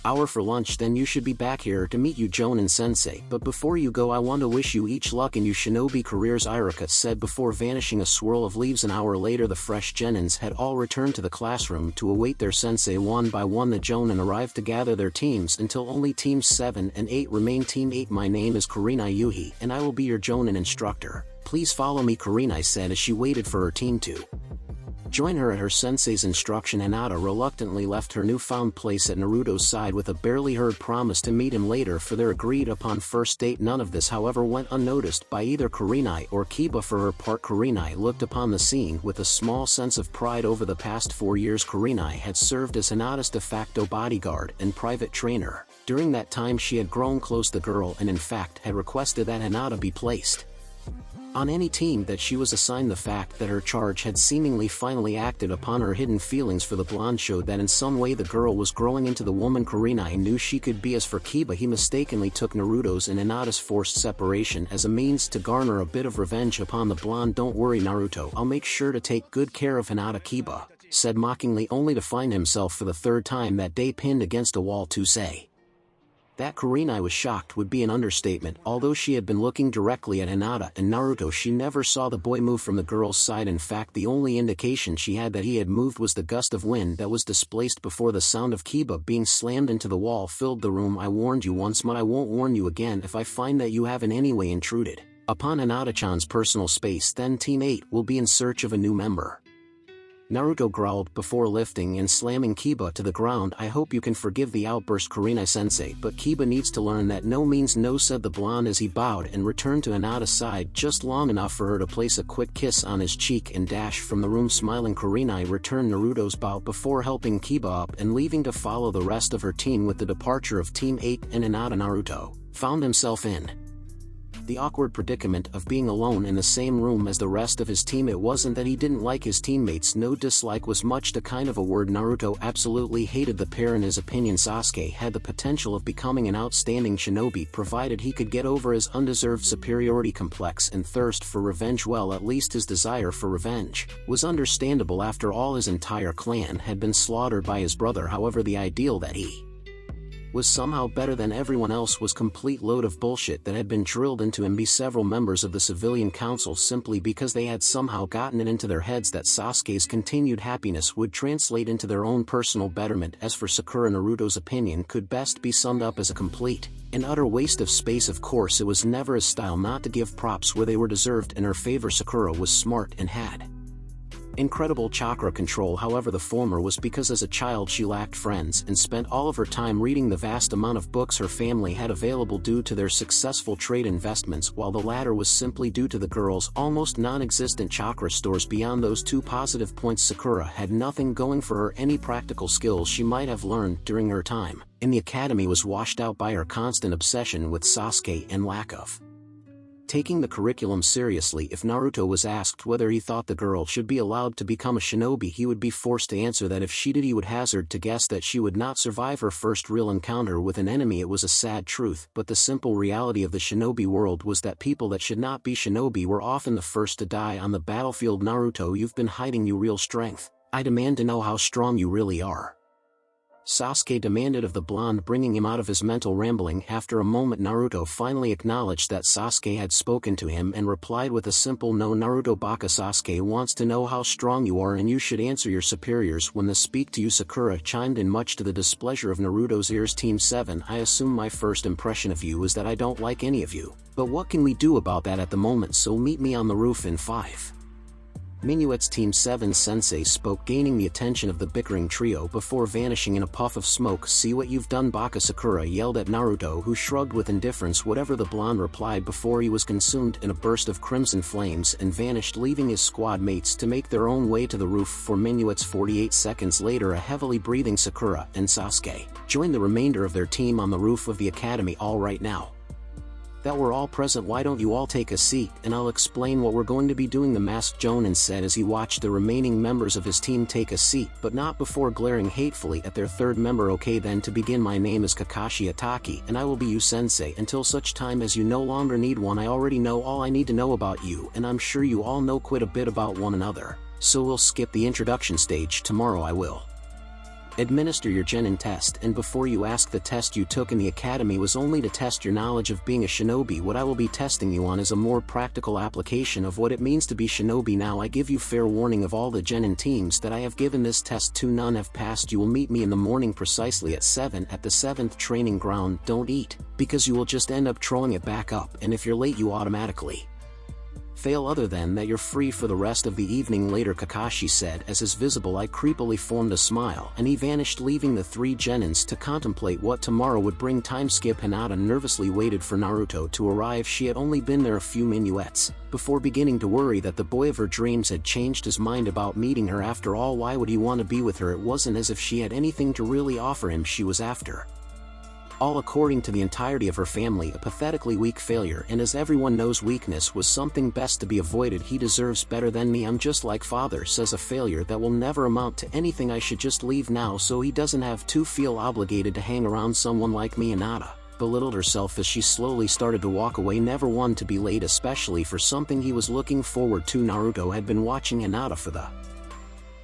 [SPEAKER 1] hour for lunch, then you should be back here to meet you Jonin sensei. But before you go, I want to wish you each luck in your shinobi careers, Iruka said before vanishing. A swirl of leaves. An hour later, the fresh Genins had all returned to the classroom to await their sensei. One by one the Jonin arrived to gather their teams until only teams 7 and 8 remained. Team 8, my name is Kurenai Yuhi, and I will be your Jonin instructor. Please follow me, Kurenai said as she waited for her team to join her at her sensei's instruction. Hinata reluctantly left her newfound place at Naruto's side with a barely heard promise to meet him later for their agreed-upon first date. None of this, however, went unnoticed by either Kurenai or Kiba. For her part, Kurenai looked upon the scene with a small sense of pride. Over the past 4 years, Kurenai had served as Hinata's de facto bodyguard and private trainer. During that time, she had grown close to the girl and in fact had requested that Hinata be placed On any team that she was assigned, the fact that her charge had seemingly finally acted upon her hidden feelings for the blonde showed that in some way the girl was growing into the woman Kurenai knew she could be. As for Kiba, he mistakenly took Naruto's and Hinata's forced separation as a means to garner a bit of revenge upon the blonde. "Don't worry Naruto, I'll make sure to take good care of Hinata," Kiba said mockingly, only to find himself for the third time that day pinned against a wall. To say that Kurenai was shocked would be an understatement. Although she had been looking directly at Hinata and Naruto, she never saw the boy move from the girl's side. In fact, the only indication she had that he had moved was the gust of wind that was displaced before the sound of Kiba being slammed into the wall filled the room. "I warned you once, but I won't warn you again. If I find that you have in any way intruded upon Hinata-chan's personal space, then Team 8 will be in search of a new member," Naruto growled before lifting and slamming Kiba to the ground. "I hope you can forgive the outburst, Kurenai-sensei, but Kiba needs to learn that no means no," said the blonde as he bowed and returned to Hinata's side just long enough for her to place a quick kiss on his cheek and dash from the room. Smiling, Kurenai returned Naruto's bow before helping Kiba up and leaving to follow the rest of her team. With the departure of Team 8 and Hinata, Naruto found himself in the awkward predicament of being alone in the same room as the rest of his team. It wasn't that he didn't like his teammates, no, dislike was much too kind of a word. Naruto absolutely hated the pair. In his opinion, Sasuke had the potential of becoming an outstanding shinobi provided he could get over his undeserved superiority complex and thirst for revenge. Well, at least his desire for revenge was understandable. After all, his entire clan had been slaughtered by his brother. However, the ideal that he was somehow better than everyone else was complete load of bullshit that had been drilled into him by several members of the civilian council simply because they had somehow gotten it into their heads that Sasuke's continued happiness would translate into their own personal betterment. As for Sakura, Naruto's opinion could best be summed up as a complete and utter waste of space. Of course, it was never his style not to give props where they were deserved. In her favor, Sakura was smart and had incredible chakra control. However, the former was because as a child she lacked friends and spent all of her time reading the vast amount of books her family had available due to their successful trade investments, while the latter was simply due to the girl's almost non-existent chakra stores. Beyond those two positive points, Sakura had nothing going for her. Any practical skills she might have learned during her time in the academy was washed out by her constant obsession with Sasuke and lack of taking the curriculum seriously. If Naruto was asked whether he thought the girl should be allowed to become a shinobi, he would be forced to answer that if she did, he would hazard to guess that she would not survive her first real encounter with an enemy. It was a sad truth, but the simple reality of the shinobi world was that people that should not be shinobi were often the first to die on the battlefield. "Naruto, you've been hiding your real strength. I demand to know how strong you really are," Sasuke demanded of the blonde, bringing him out of his mental rambling. After a moment, Naruto finally acknowledged that Sasuke had spoken to him and replied with a simple no. "Naruto Baka, Sasuke wants to know how strong you are, and you should answer your superiors when they speak to you," Sakura chimed in, much to the displeasure of Naruto's ears. "Team 7, I assume my first impression of you is that I don't like any of you, but what can we do about that at the moment? So meet me on the roof in 5 minutes." Team 7 sensei spoke, gaining the attention of the bickering trio before vanishing in a puff of smoke. "See what you've done, Baka," Sakura yelled at Naruto, who shrugged with indifference. "Whatever," the blonde replied before he was consumed in a burst of crimson flames and vanished, leaving his squad mates to make their own way to the roof. 4 minutes 48 seconds later, a heavily breathing Sakura and Sasuke joined the remainder of their team on the roof of the academy. "All right, now that we're all present, why don't you all take a seat and I'll explain what we're going to be doing," the masked Jonin said as he watched the remaining members of his team take a seat, but not before glaring hatefully at their third member. "Okay then, to begin, my name is Kakashi Ataki and I will be your sensei until such time as you no longer need one. I already know all I need to know about you, and I'm sure you all know quite a bit about one another, so we'll skip the introduction stage. Tomorrow I will administer your genin test, and before you ask, the test you took in the academy was only to test your knowledge of being a shinobi. What I will be testing you on is a more practical application of what it means to be shinobi. Now I give you fair warning, of all the genin teams that I have given this test to, none have passed. You will meet me in the morning precisely at 7 at the 7th training ground. Don't eat, because you will just end up throwing it back up, and if you're late you automatically fail. Other than that, you're free for the rest of the evening," later Kakashi said as his visible eye creepily formed a smile, and he vanished, leaving the three genins to contemplate what tomorrow would bring. Time skip. Hinata nervously waited for Naruto to arrive. She had only been there a few minutes before beginning to worry that the boy of her dreams had changed his mind about meeting her. After all, why would he want to be with her? It wasn't as if she had anything to really offer him. She was after All according to the entirety of her family, a pathetically weak failure, and as everyone knows weakness was something best to be avoided. He deserves better than me. I'm just like father says, a failure that will never amount to anything. I should just leave now so he doesn't have to feel obligated to hang around someone like me. Hinata belittled herself as she slowly started to walk away, never one to be late, especially for something he was looking forward to. Naruto had been watching Hinata for the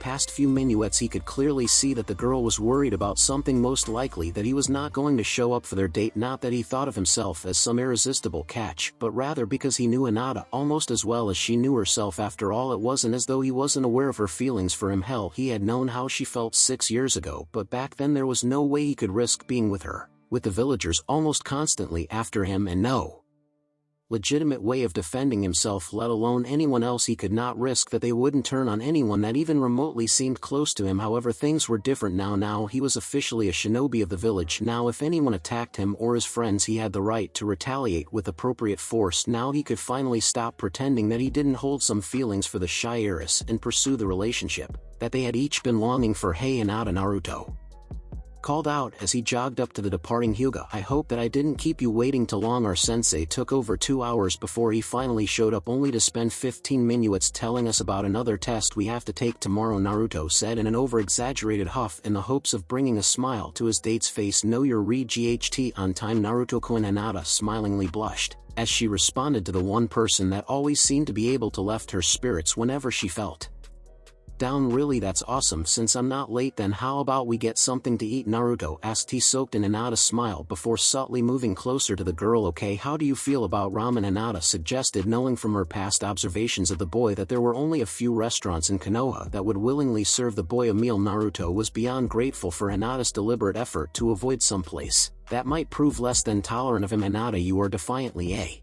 [SPEAKER 1] past few minuets. He could clearly see that the girl was worried about something, most likely that he was not going to show up for their date. Not that he thought of himself as some irresistible catch, but rather because he knew Hinata almost as well as she knew herself. After all, it wasn't as though he wasn't aware of her feelings for him. Hell, he had known how she felt 6 years ago, but back then there was no way he could risk being with her, with the villagers almost constantly after him and no legitimate way of defending himself, let alone anyone else. He could not risk that they wouldn't turn on anyone that even remotely seemed close to him. However, things were different now. Now he was officially a shinobi of the village. Now if anyone attacked him or his friends, he had the right to retaliate with appropriate force. Now he could finally stop pretending that he didn't hold some feelings for the shy heiress and pursue the relationship that they had each been longing for. Hey, Hinata, Naruto called out as he jogged up to the departing Hyuga. I hope that I didn't keep you waiting too long. Our sensei took over 2 hours before he finally showed up, only to spend 15 minutes telling us about another test we have to take tomorrow, Naruto said in an over-exaggerated huff in the hopes of bringing a smile to his date's face. No, you're GHT on time, Naruto-kun. Hinata smilingly blushed as she responded to the one person that always seemed to be able to lift her spirits whenever she felt down. Really, that's awesome. Since I'm not late, then how about we get something to eat, Naruto asked. He soaked in Hinata's smile before subtly moving closer to the girl. Okay, how do you feel about ramen, Hinata suggested, knowing from her past observations of the boy that there were only a few restaurants in Konoha that would willingly serve the boy a meal. Naruto was beyond grateful for Hinata's deliberate effort to avoid some place that might prove less than tolerant of him. Hinata, you are defiantly a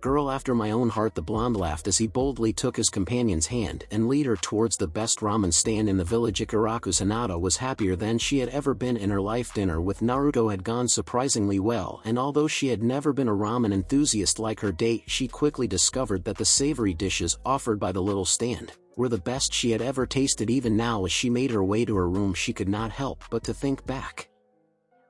[SPEAKER 1] girl after my own heart, the blonde laughed as he boldly took his companion's hand and led her towards the best ramen stand in the village. Ikaraku's. Hinata was happier than she had ever been in her life. Dinner with Naruto had gone surprisingly well, and although she had never been a ramen enthusiast like her date, she quickly discovered that the savory dishes offered by the little stand were the best she had ever tasted. Even now, as she made her way to her room, she could not help but to think back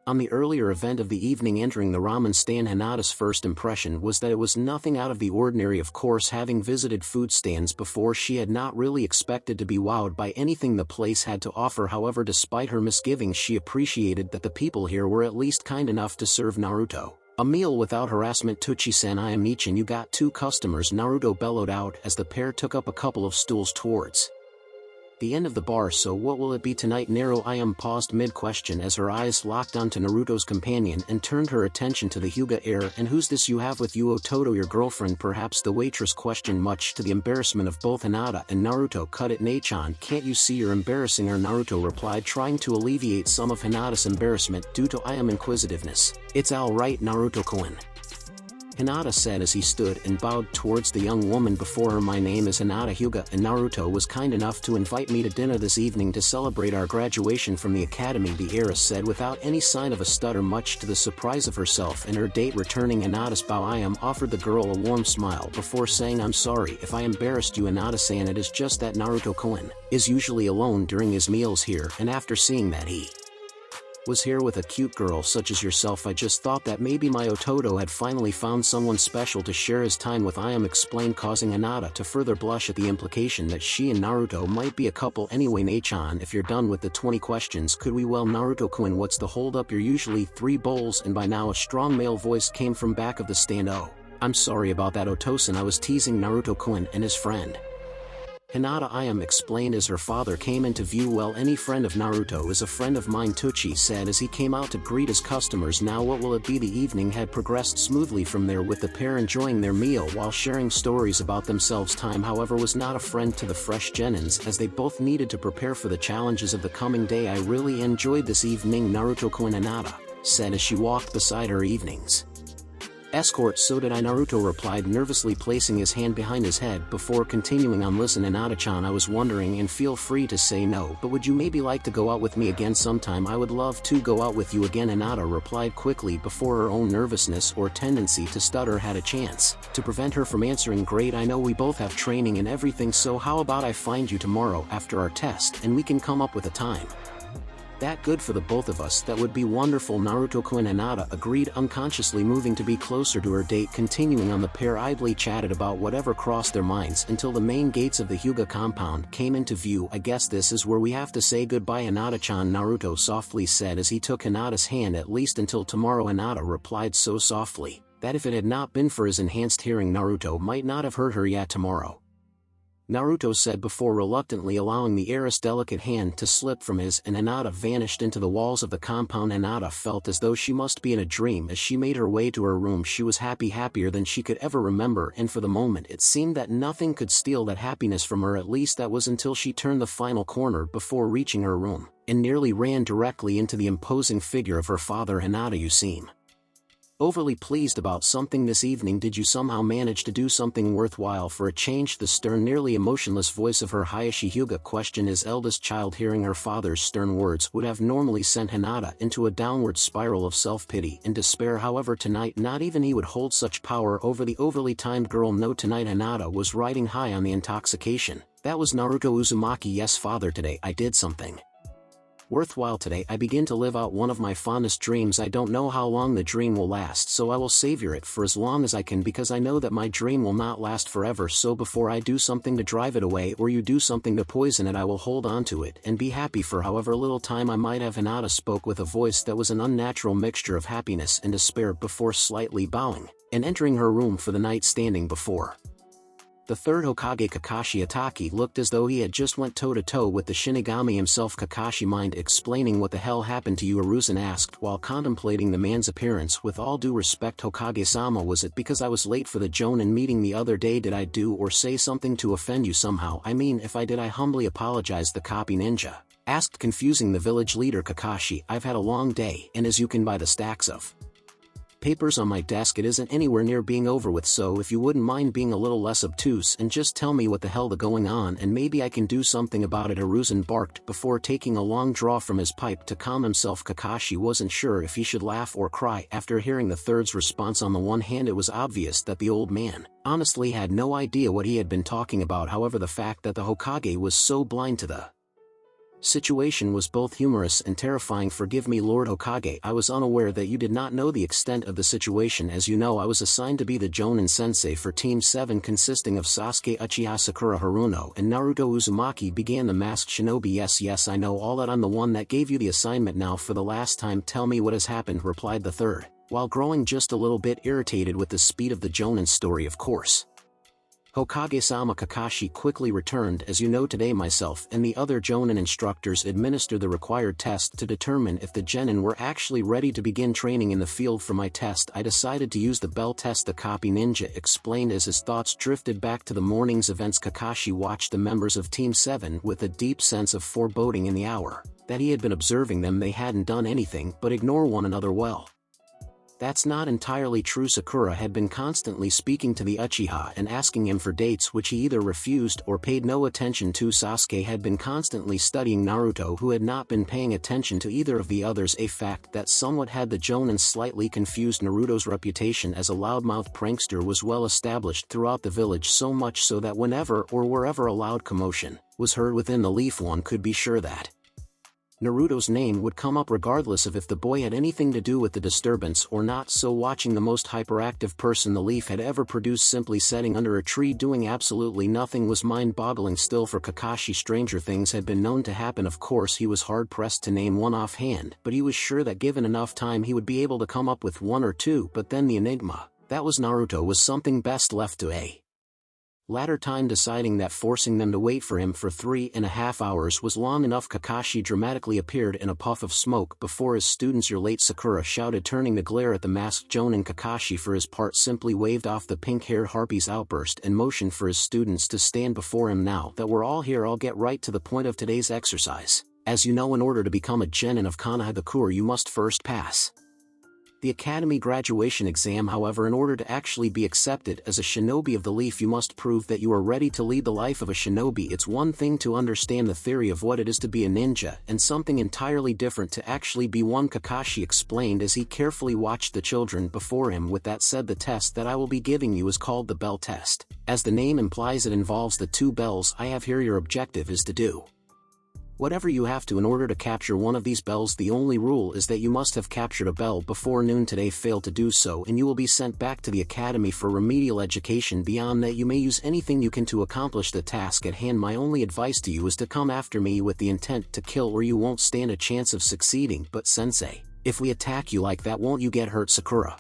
[SPEAKER 1] on the earlier event of the evening. Entering the ramen stand, Hinata's first impression was that it was nothing out of the ordinary. Of course, having visited food stands before, she had not really expected to be wowed by anything the place had to offer. However, despite her misgivings, she appreciated that the people here were at least kind enough to serve Naruto a meal without harassment. Tuchi-san, I am Nichin. You got 2 customers, Naruto bellowed out as the pair took up a couple of stools towards the end of the bar. So what will it be tonight, Naru? I am paused mid-question as her eyes locked onto Naruto's companion and turned her attention to the Hyuga heir. And who's this you have with you? Ototo, your girlfriend perhaps, the waitress questioned, much to the embarrassment of both Hinata and Naruto. Cut it, Nei-chan, can't you see you're embarrassing her? Naruto replied, trying to alleviate some of Hinata's embarrassment due to I am inquisitiveness. It's all right, Naruto-kun, Hinata said as he stood and bowed towards the young woman before her. My name is Hinata Hyuga, and Naruto was kind enough to invite me to dinner this evening to celebrate our graduation from the academy, the heiress said without any sign of a stutter, much to the surprise of herself and her date. Returning Hinata's bow, I am offered the girl a warm smile before saying, I'm sorry if I embarrassed you, Hinata-san. It is just that Naruto-kun is usually alone during his meals here, and after seeing that he was here with a cute girl such as yourself, I just thought that maybe my Ototo had finally found someone special to share his time with. I am explained, causing Hinata to further blush at the implication that she and Naruto might be a couple. Anyway, Nei-chan, if you're done with the 20 questions, could we? Well, Naruto-kun, what's the hold up? You're usually 3 bowls. And by now a strong male voice came from back of the stand. Oh, I'm sorry about that, Otosan. I was teasing Naruto-kun and his friend Hinata. I am explained as her father came into view. Well, any friend of Naruto is a friend of mine, Tuchi said as he came out to greet his customers. Now what will it be? The evening had progressed smoothly from there, with the pair enjoying their meal while sharing stories about themselves. Time, however, was not a friend to the fresh genins, as they both needed to prepare for the challenges of the coming day. I really enjoyed this evening, Naruto-kun, Hinata said as she walked beside her evening's escort. So did I, Naruto replied, nervously placing his hand behind his head before continuing on. Listen, Hinata-chan, I was wondering, and feel free to say no, but would you maybe like to go out with me again sometime? I would love to go out with you again, Hinata replied quickly before her own nervousness or tendency to stutter had a chance to prevent her from answering. Great, I know we both have training and everything, so how about I find you tomorrow after our test and we can come up with a time That good for the both of us, that would be wonderful. Naruto-kun and Hinata agreed, unconsciously moving to be closer to her date. Continuing on, the pair idly chatted about whatever crossed their minds until the main gates of the Hyuga compound came into view. I guess this is where we have to say goodbye, Hinata-chan, Naruto softly said as he took Hinata's hand. At least until tomorrow, Hinata replied so softly that if it had not been for his enhanced hearing, Naruto might not have heard her yet. Tomorrow, Naruto said before reluctantly allowing the heiress' delicate hand to slip from his, and Hinata vanished into the walls of the compound. Hinata felt as though she must be in a dream as she made her way to her room. She was happier than she could ever remember, and for the moment it seemed that nothing could steal that happiness from her. At least that was until she turned the final corner before reaching her room, and nearly ran directly into the imposing figure of her father. Hinata, you seem overly pleased about something this evening. Did you somehow manage to do something worthwhile for a change? The stern, nearly emotionless voice of her Hayashi Hyuga questioned his eldest child. Hearing her father's stern words would have normally sent Hinata into a downward spiral of self-pity and despair. However, tonight not even he would hold such power over the overly timed girl. No, tonight Hinata was riding high on the intoxication. That was Naruto Uzumaki. Yes, father, today I did something worthwhile. Today I begin to live out one of my fondest dreams. I don't know how long the dream will last, so I will savor it for as long as I can, because I know that my dream will not last forever. So before I do something to drive it away, or you do something to poison it, I will hold on to it and be happy for however little time I might have. Hinata spoke with a voice that was an unnatural mixture of happiness and despair before slightly bowing and entering her room for the night. Standing before the third Hokage, Kakashi Ataki looked as though he had just went toe-to-toe with the Shinigami himself. Kakashi, mind explaining what the hell happened to you? Hiruzen asked while contemplating the man's appearance. With all due respect, Hokage-sama, was it because I was late for the Jonin meeting the other day? Did I do or say something to offend you somehow? I mean, if I did, I humbly apologize. The copy ninja asked, confusing the village leader. Kakashi, I've had a long day, and as you can buy the stacks of papers on my desk, it isn't anywhere near being over with, so if you wouldn't mind being a little less obtuse and just tell me what the hell is going on, and maybe I can do something about it. Hiruzen barked before taking a long draw from his pipe to calm himself. Kakashi wasn't sure if he should laugh or cry after hearing the third's response. On the one hand, it was obvious that the old man honestly had no idea what he had been talking about. However, the fact that the Hokage was so blind to the situation was both humorous and terrifying. Forgive me, Lord Hokage, I was unaware that you did not know the extent of the situation. As you know, I was assigned to be the Jonin sensei for Team 7, consisting of Sasuke, Uchiha Sakura, Haruno, and Naruto Uzumaki, began the masked shinobi. Yes, I know all that. I'm the one that gave you the assignment. Now for the last time, tell me what has happened, replied the third, while growing just a little bit irritated with the speed of the Jonin story. Of course, Hokage-sama, Kakashi quickly returned. As you know, today myself and the other Jonin instructors administered the required test to determine if the genin were actually ready to begin training in the field. For my test, I decided to use the bell test, the copy ninja explained as his thoughts drifted back to the morning's events. Kakashi watched the members of Team 7 with a deep sense of foreboding. In the hour that he had been observing them, they hadn't done anything but ignore one another. Well, that's not entirely true. Sakura had been constantly speaking to the Uchiha and asking him for dates, which he either refused or paid no attention to. Sasuke had been constantly studying Naruto, who had not been paying attention to either of the others, a fact that somewhat had the Jonin slightly confused. Naruto's reputation as a loudmouth prankster was well established throughout the village, so much so that whenever or wherever a loud commotion was heard within the leaf, one could be sure that Naruto's name would come up regardless of if the boy had anything to do with the disturbance or not. So watching the most hyperactive person the leaf had ever produced simply sitting under a tree doing absolutely nothing was mind-boggling. Still, for Kakashi, stranger things had been known to happen. Of course, he was hard-pressed to name one offhand, but he was sure that given enough time he would be able to come up with one or two. But then the enigma that was Naruto was something best left to a latter time, deciding that forcing them to wait for him for 3.5 hours was long enough. Kakashi dramatically appeared in a puff of smoke before his students. You're late, Sakura shouted, turning to glare at the masked Jonin. Kakashi, for his part, simply waved off the pink-haired harpy's outburst and motioned for his students to stand before him. Now that we're all here, I'll get right to the point of today's exercise. As you know, in order to become a genin of Konohagakure, you must first pass the Academy graduation exam. However, in order to actually be accepted as a shinobi of the leaf, you must prove that you are ready to lead the life of a shinobi. It's one thing to understand the theory of what it is to be a ninja, and something entirely different to actually be one, Kakashi explained as he carefully watched the children before him. With that said, the test that I will be giving you is called the bell test. As the name implies, it involves the two bells I have here. Your objective is to do Whatever you have to in order to capture one of these bells. The only rule is that you must have captured a bell before noon today. Fail to do so and you will be sent back to the academy for remedial education. Beyond that, you may use anything you can to accomplish the task at hand. My only advice to you is to come after me with the intent to kill, or you won't stand a chance of succeeding. But sensei, if we attack you like that, won't you get hurt? Sakura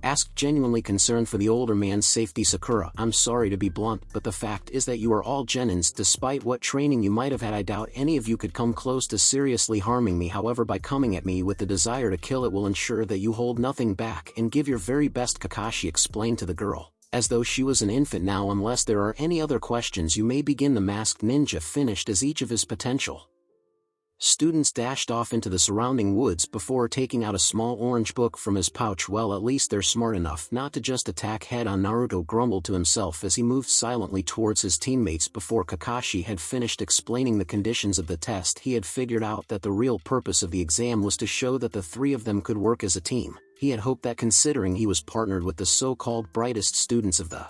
[SPEAKER 1] asked, genuinely concerned for the older man's safety. Sakura, I'm sorry to be blunt, but the fact is that you are all genins. Despite what training you might have had, I doubt any of you could come close to seriously harming me. However, by coming at me with the desire to kill, it will ensure that you hold nothing back and give your very best. Kakashi explained to the girl, as though she was an infant. Now, unless there are any other questions, you may begin. The masked ninja finished as each of his potential students dashed off into the surrounding woods before taking out a small orange book from his pouch. Well, at least they're smart enough not to just attack head-on. Naruto grumbled to himself as he moved silently towards his teammates. Before Kakashi had finished explaining the conditions of the test, he had figured out that the real purpose of the exam was to show that the three of them could work as a team. He had hoped that, considering he was partnered with the so-called brightest students of the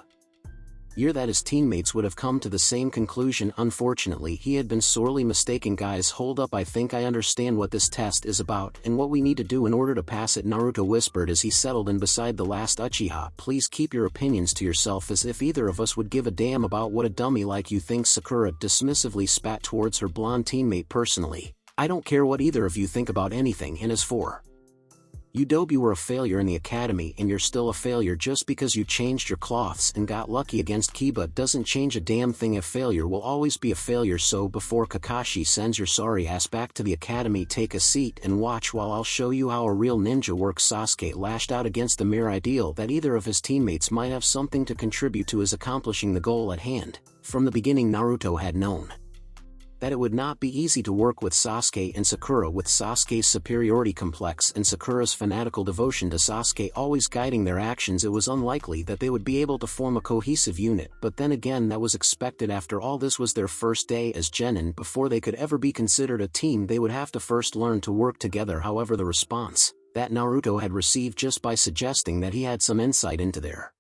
[SPEAKER 1] year, that his teammates would have come to the same conclusion. Unfortunately, he had been sorely mistaken. Guys, hold up, I think I understand what this test is about and what we need to do in order to pass it, Naruto whispered as he settled in beside the last Uchiha. Please keep your opinions to yourself, as if either of us would give a damn about what a dummy like you thinks. Sakura dismissively spat towards her blonde teammate. Personally, I don't care what either of you think about anything, and as for you, Dobe, you were a failure in the academy and you're still a failure. Just because you changed your cloths and got lucky against Kiba doesn't change a damn thing. A failure will always be a failure. So before Kakashi sends your sorry ass back to the academy, take a seat and watch while I'll show you how a real ninja works. Sasuke lashed out against the mere ideal that either of his teammates might have something to contribute to his accomplishing the goal at hand. From the beginning, Naruto had known that it would not be easy to work with Sasuke and Sakura. With Sasuke's superiority complex and Sakura's fanatical devotion to Sasuke always guiding their actions, it was unlikely that they would be able to form a cohesive unit. But then again, that was expected. After all, this was their first day as genin. Before they could ever be considered a team, they would have to first learn to work together. However, the response that Naruto had received just by suggesting that he had some insight into their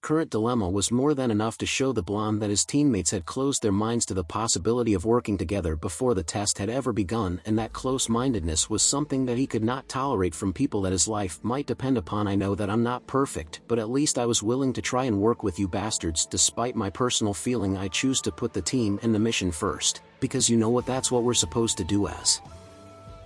[SPEAKER 1] current dilemma was more than enough to show the blonde that his teammates had closed their minds to the possibility of working together before the test had ever begun, and that close-mindedness was something that he could not tolerate from people that his life might depend upon. I know that I'm not perfect, but at least I was willing to try and work with you bastards. Despite my personal feeling, I choose to put the team and the mission first, because you know what, that's what we're supposed to do as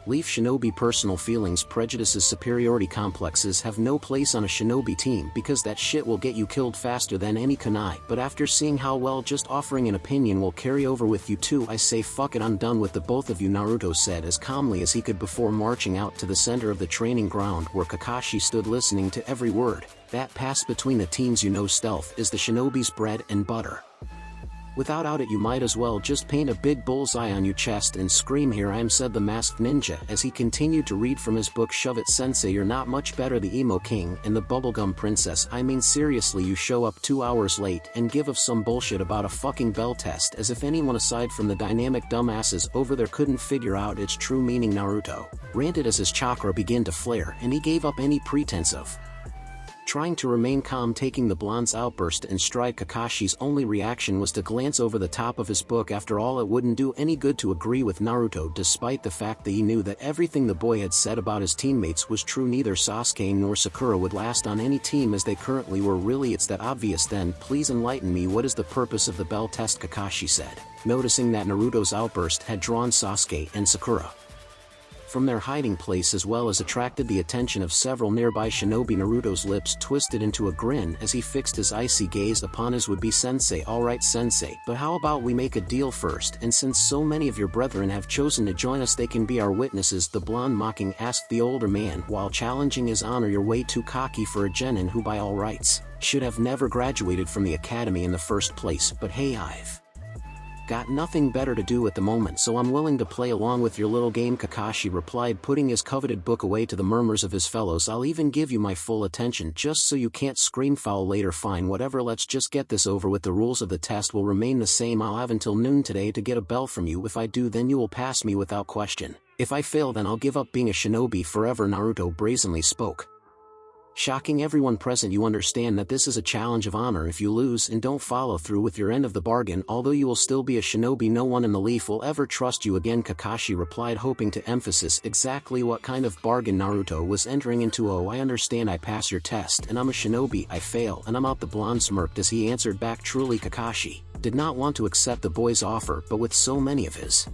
[SPEAKER 1] Leaf Shinobi. Personal feelings, prejudices, superiority complexes have no place on a shinobi team, because that shit will get you killed faster than any kunai. But after seeing how well just offering an opinion will carry over with you too, I say fuck it, I'm done with the both of you, Naruto said as calmly as he could before marching out to the center of the training ground where Kakashi stood listening to every word that passed between the teams. You know, stealth is the shinobi's bread and butter. Without doubt, you might as well just paint a big bullseye on your chest and scream, "Here I am," said the masked ninja as he continued to read from his book. Shove it, sensei, you're not much better. The emo king and the bubblegum princess. I mean, seriously, you show up 2 hours late and give us some bullshit about a fucking bell test as if anyone aside from the dynamic dumbasses over there couldn't figure out its true meaning. Naruto ranted as his chakra began to flare and he gave up any pretense of trying to remain calm, taking the blonde's outburst in stride. Kakashi's only reaction was to glance over the top of his book. After all, it wouldn't do any good to agree with Naruto, despite the fact that he knew that everything the boy had said about his teammates was true. Neither Sasuke nor Sakura would last on any team as they currently were. Really, it's that obvious then? Please enlighten me. What is the purpose of the bell test? Kakashi said, noticing that Naruto's outburst had drawn Sasuke and Sakura from their hiding place as well as attracted the attention of several nearby shinobi. Naruto's lips twisted into a grin as he fixed his icy gaze upon his would-be sensei. Alright sensei, but how about we make a deal first, and since so many of your brethren have chosen to join us, they can be our witnesses. The blonde mocking asked the older man while challenging his honor. You're way too cocky for a genin who by all rights should have never graduated from the academy in the first place. But hey, I've got nothing better to do at the moment, so I'm willing to play along with your little game, Kakashi replied, putting his coveted book away. To the murmurs of his fellows, I'll even give you my full attention just so you can't scream foul later. Fine, whatever, let's just get this over with. The rules of the test will remain the same. I'll have until noon today to get a bell from you. If I do, then you will pass me without question. If I fail, then I'll give up being a shinobi forever, Naruto brazenly spoke. Shocking everyone present, you understand that this is a challenge of honor. If you lose and don't follow through with your end of the bargain, although you will still be a shinobi, no one in the leaf will ever trust you again, Kakashi replied, hoping to emphasize exactly what kind of bargain Naruto was entering into. Oh, I understand, I pass your test and I'm a shinobi, I fail and I'm out. The blonde smirked as he answered back. Truly, Kakashi did not want to accept the boy's offer, but with so many of his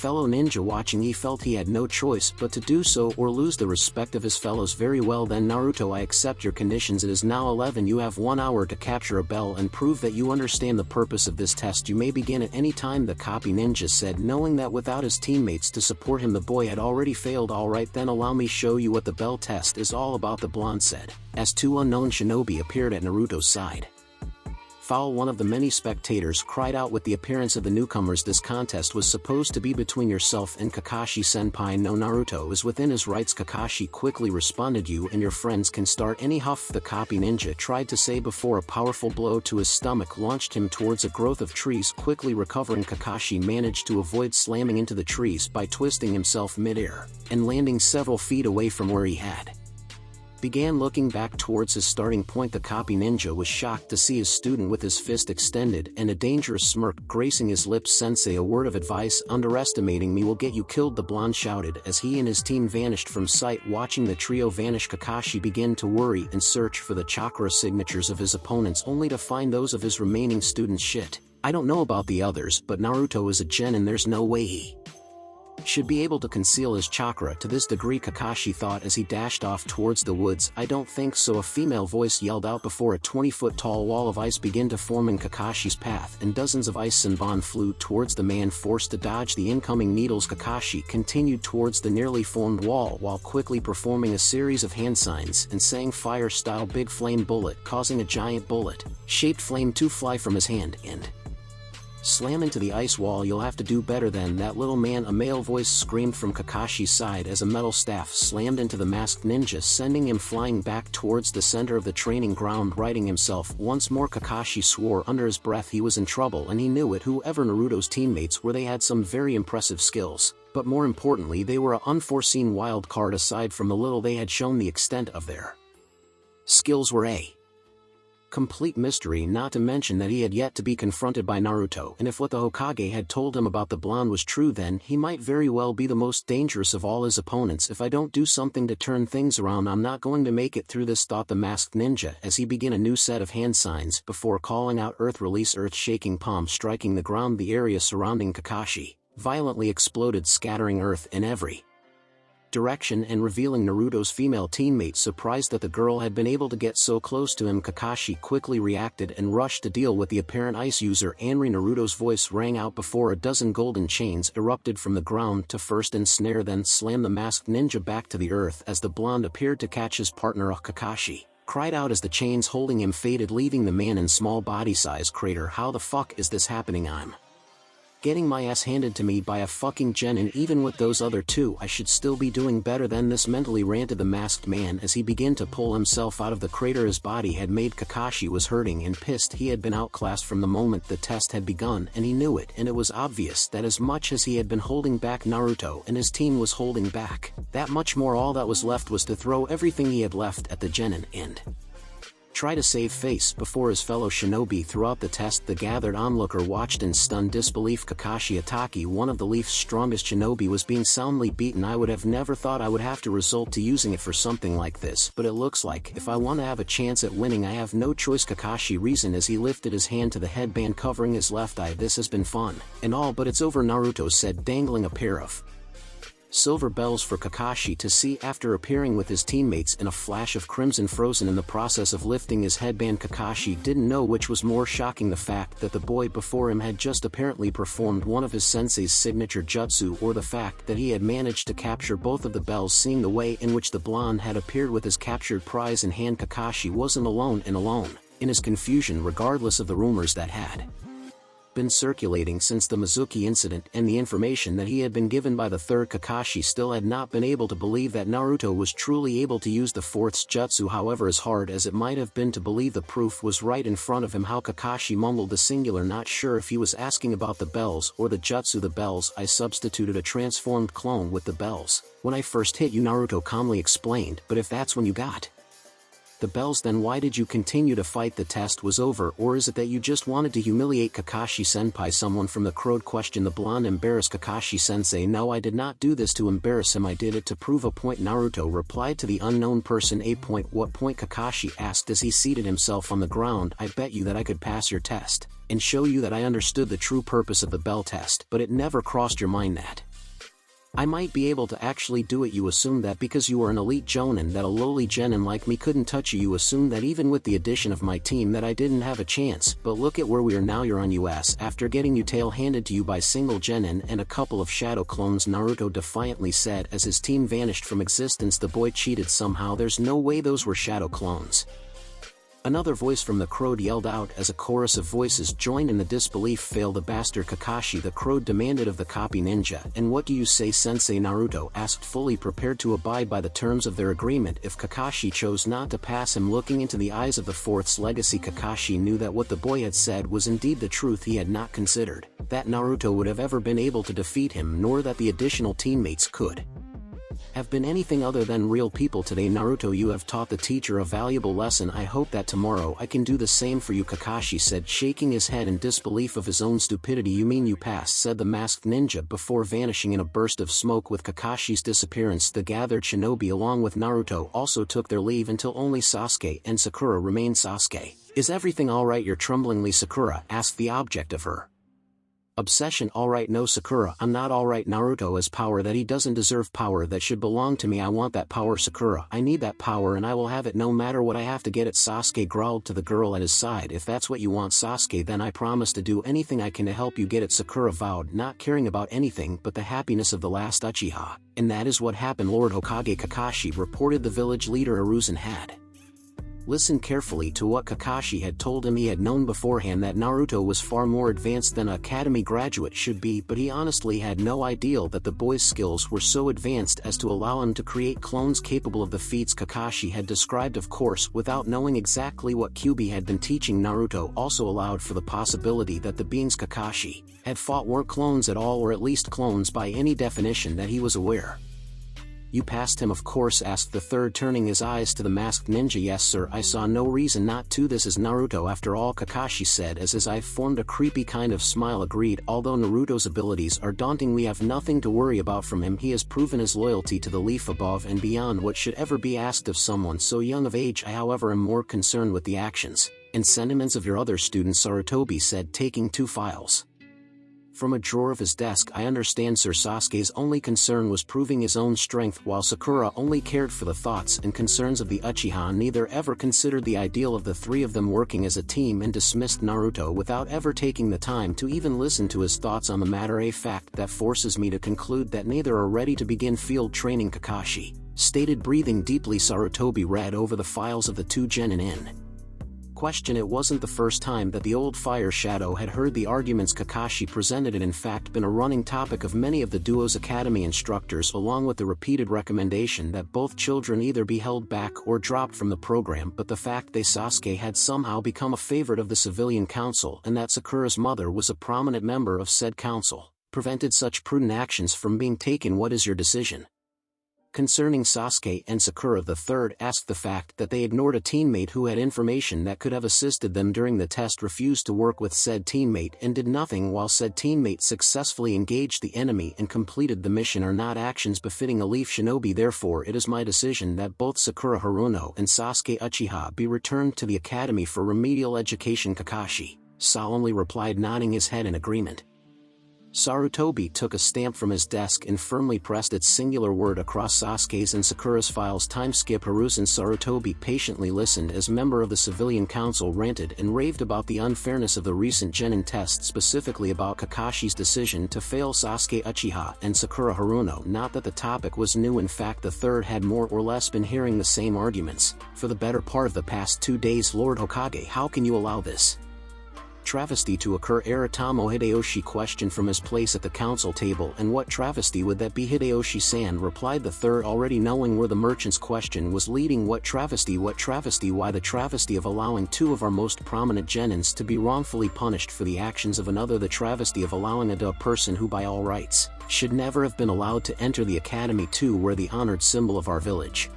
[SPEAKER 1] fellow ninja watching, he felt he had no choice but to do so or lose the respect of his fellows. Very well then, Naruto, I accept your conditions. It is now 11. You have 1 hour to capture a bell and prove that you understand the purpose of this test. You may begin at any time, the copy ninja said, knowing that without his teammates to support him the boy had already failed. Alright then, allow me show you what the bell test is all about, the blonde said, as two unknown shinobi appeared at Naruto's side. Foul, one of the many spectators cried out with the appearance of the newcomers. This contest was supposed to be between yourself and Kakashi senpai. No, Naruto is within his rights, Kakashi quickly responded. You and your friends can start any huff, the copy ninja tried to say before a powerful blow to his stomach launched him towards a growth of trees. Quickly recovering, Kakashi managed to avoid slamming into the trees by twisting himself mid-air and landing several feet away from where he had began. Looking back towards his starting point, the copy ninja was shocked to see his student with his fist extended and a dangerous smirk gracing his lips. Sensei, a word of advice, underestimating me will get you killed, the blonde shouted as he and his team vanished from sight. Watching the trio vanish, Kakashi began to worry and search for the chakra signatures of his opponents, only to find those of his remaining students. Shit, I don't know about the others, but Naruto is a genin, there's no way he should be able to conceal his chakra to this degree, Kakashi thought as he dashed off towards the woods. I don't think so, a female voice yelled out before a 20-foot tall wall of ice began to form in Kakashi's path and dozens of ice senbon flew towards the man, forced to dodge the incoming needles. Kakashi continued towards the nearly formed wall while quickly performing a series of hand signs and saying fire style big flame bullet, causing a giant bullet-shaped flame to fly from his hand and slam into the ice wall. You'll have to do better than that, little man, a male voice screamed from Kakashi's side as a metal staff slammed into the masked ninja, sending him flying back towards the center of the training ground. Righting himself once more, Kakashi swore under his breath he was in trouble, and he knew it. Whoever Naruto's teammates were, they had some very impressive skills, but more importantly they were an unforeseen wild card. Aside from the little they had shown, the extent of their skills were a complete mystery, not to mention that he had yet to be confronted by Naruto, and if what the Hokage had told him about the blonde was true, then he might very well be the most dangerous of all his opponents. If I don't do something to turn things around, I'm not going to make it through this, thought the masked ninja as he began a new set of hand signs before calling out earth release. Earth shaking palm striking the ground, the area surrounding Kakashi violently exploded, scattering earth in every direction and revealing Naruto's female teammate. Surprised that the girl had been able to get so close to him, Kakashi quickly reacted and rushed to deal with the apparent ice user. Anri, Naruto's voice rang out before a dozen golden chains erupted from the ground to first ensnare then slam the masked ninja back to the earth as the blonde appeared to catch his partner. Kakashi cried out as the chains holding him faded, leaving the man in small body size crater. How the fuck is this happening? I'm getting my ass handed to me by a fucking genin. Even with those other two, I should still be doing better than this, mentally ranted the masked man as he began to pull himself out of the crater his body had made. Kakashi was hurting and pissed. He had been outclassed from the moment the test had begun, and he knew it, and it was obvious that as much as he had been holding back, Naruto and his team was holding back that much more. All that was left was to throw everything he had left at the genin and try to save face before his fellow shinobi. Throughout the test, the gathered onlooker watched in stunned disbelief. Kakashi Ataki, one of the Leaf's strongest shinobi, was being soundly beaten. I would have never thought I would have to resort to using it for something like this, but it looks like if I want to have a chance at winning, I have no choice, Kakashi reasoned as he lifted his hand to the headband covering his left eye. This has been fun and all, but it's over, Naruto said, dangling a pair of silver bells for Kakashi to see. After appearing with his teammates in a flash of crimson frozen in the process of lifting his headband, Kakashi didn't know which was more shocking, the fact that the boy before him had just apparently performed one of his sensei's signature jutsu, or the fact that he had managed to capture both of the bells. Seeing the way in which the blonde had appeared with his captured prize in hand, Kakashi wasn't alone in his confusion, regardless of the rumors that had been circulating since the Mizuki incident and the information that he had been given by the third. Kakashi still had not been able to believe that Naruto was truly able to use the fourth jutsu. However, as hard as it might have been to believe, the proof was right in front of him. How? Kakashi mumbled the singular, not sure if he was asking about the bells or the jutsu. The bells, I substituted a transformed clone with the bells when I first hit you, Naruto calmly explained, but if that's when you got the bells. Then why did you continue to fight? The test was over, or is it that you just wanted to humiliate Kakashi-senpai? Someone from the crowd questioned the blonde embarrassed Kakashi-sensei. No, I did not do this to embarrass him, I did it to prove a point, Naruto replied to the unknown person. A point? What point? Kakashi asked as he seated himself on the ground. I bet you that I could pass your test, and show you that I understood the true purpose of the bell test, but it never crossed your mind that I might be able to actually do it. You assumed that because you were an elite jonin that a lowly genin like me couldn't touch you. You assumed that even with the addition of my team that I didn't have a chance, but look at where we are now. You're on US after getting your tail handed to you by single genin and a couple of shadow clones, Naruto defiantly said as his team vanished from existence. The boy cheated somehow. There's no way those were shadow clones. Another voice from the crowd yelled out as a chorus of voices joined in the disbelief. Fail the bastard Kakashi, the crowd demanded of the copy ninja. And what do you say, sensei? Naruto asked, fully prepared to abide by the terms of their agreement if Kakashi chose not to pass him. Looking into the eyes of the Fourth's legacy, Kakashi knew that what the boy had said was indeed the truth. He had not considered that Naruto would have ever been able to defeat him, nor that the additional teammates could have been anything other than real people. Today, Naruto, you have taught the teacher a valuable lesson. I hope that tomorrow I can do the same for you, Kakashi said, shaking his head in disbelief of his own stupidity. You mean you passed, said the masked ninja before vanishing in a burst of smoke. With Kakashi's disappearance, the gathered shinobi along with Naruto also took their leave until only Sasuke and Sakura remained. Sasuke, is everything alright? You're tremblingly, Sakura asked the object of her obsession. Alright, no Sakura, I'm not alright. Naruto has power that he doesn't deserve, power that should belong to me. I want that power, Sakura. I need that power and I will have it no matter what. I have to get it, Sasuke growled to the girl at his side. If that's what you want, Sasuke, then I promise to do anything I can to help you get it, Sakura vowed, not caring about anything but the happiness of the last Uchiha. And that is what happened. Lord Hokage Kakashi reported the village leader Hiruzen had listened carefully to what Kakashi had told him. He had known beforehand that Naruto was far more advanced than an academy graduate should be, but he honestly had no idea that the boy's skills were so advanced as to allow him to create clones capable of the feats Kakashi had described. Of course, without knowing exactly what Kyuubi had been teaching, Naruto also allowed for the possibility that the beings Kakashi had fought weren't clones at all, or at least clones by any definition that he was aware. You passed him, of course, asked the third, turning his eyes to the masked ninja. Yes sir, I saw no reason not to. This is Naruto after all, Kakashi said as his eye formed a creepy kind of smile. Agreed, although Naruto's abilities are daunting, we have nothing to worry about from him. He has proven his loyalty to the leaf above and beyond what should ever be asked of someone so young of age. I however am more concerned with the actions and sentiments of your other students, Sarutobi said, taking two files from a drawer of his desk. I understand, sir. Sasuke's only concern was proving his own strength, while Sakura only cared for the thoughts and concerns of the Uchiha. Neither ever considered the ideal of the three of them working as a team and dismissed Naruto without ever taking the time to even listen to his thoughts on the matter, a fact that forces me to conclude that neither are ready to begin field training, Kakashi stated, breathing deeply. Sarutobi read over the files of the two genin in question. It wasn't the first time that the old fire shadow had heard the arguments Kakashi presented. It in fact been a running topic of many of the duo's academy instructors, along with the repeated recommendation that both children either be held back or dropped from the program. But the fact that Sasuke had somehow become a favorite of the civilian council and that Sakura's mother was a prominent member of said council prevented such prudent actions from being taken. What is your decision concerning Sasuke and Sakura? The third asked. The fact that they ignored a teammate who had information that could have assisted them during the test, refused to work with said teammate, and did nothing while said teammate successfully engaged the enemy and completed the mission are not actions befitting a leaf shinobi. Therefore it is my decision that both Sakura Haruno and Sasuke Uchiha be returned to the academy for remedial education, Kakashi solemnly replied, nodding his head in agreement. Sarutobi took a stamp from his desk and firmly pressed its singular word across Sasuke's and Sakura's files. Time skip. Hiruzen. Sarutobi patiently listened as member of the civilian council ranted and raved about the unfairness of the recent genin test, specifically about Kakashi's decision to fail Sasuke Uchiha and Sakura Haruno. Not that the topic was new, in fact the third had more or less been hearing the same arguments for the better part of the past 2 days. Lord Hokage, how can you allow this travesty to occur? Aratomo Hideyoshi questioned from his place at the council table. And what travesty would that be, Hideyoshi-san? Replied the third, already knowing where the merchant's question was leading. What travesty? What travesty? Why, the travesty of allowing two of our most prominent genins to be wrongfully punished for the actions of another. The travesty of allowing a person who by all rights should never have been allowed to enter the academy too, where the honored symbol of our village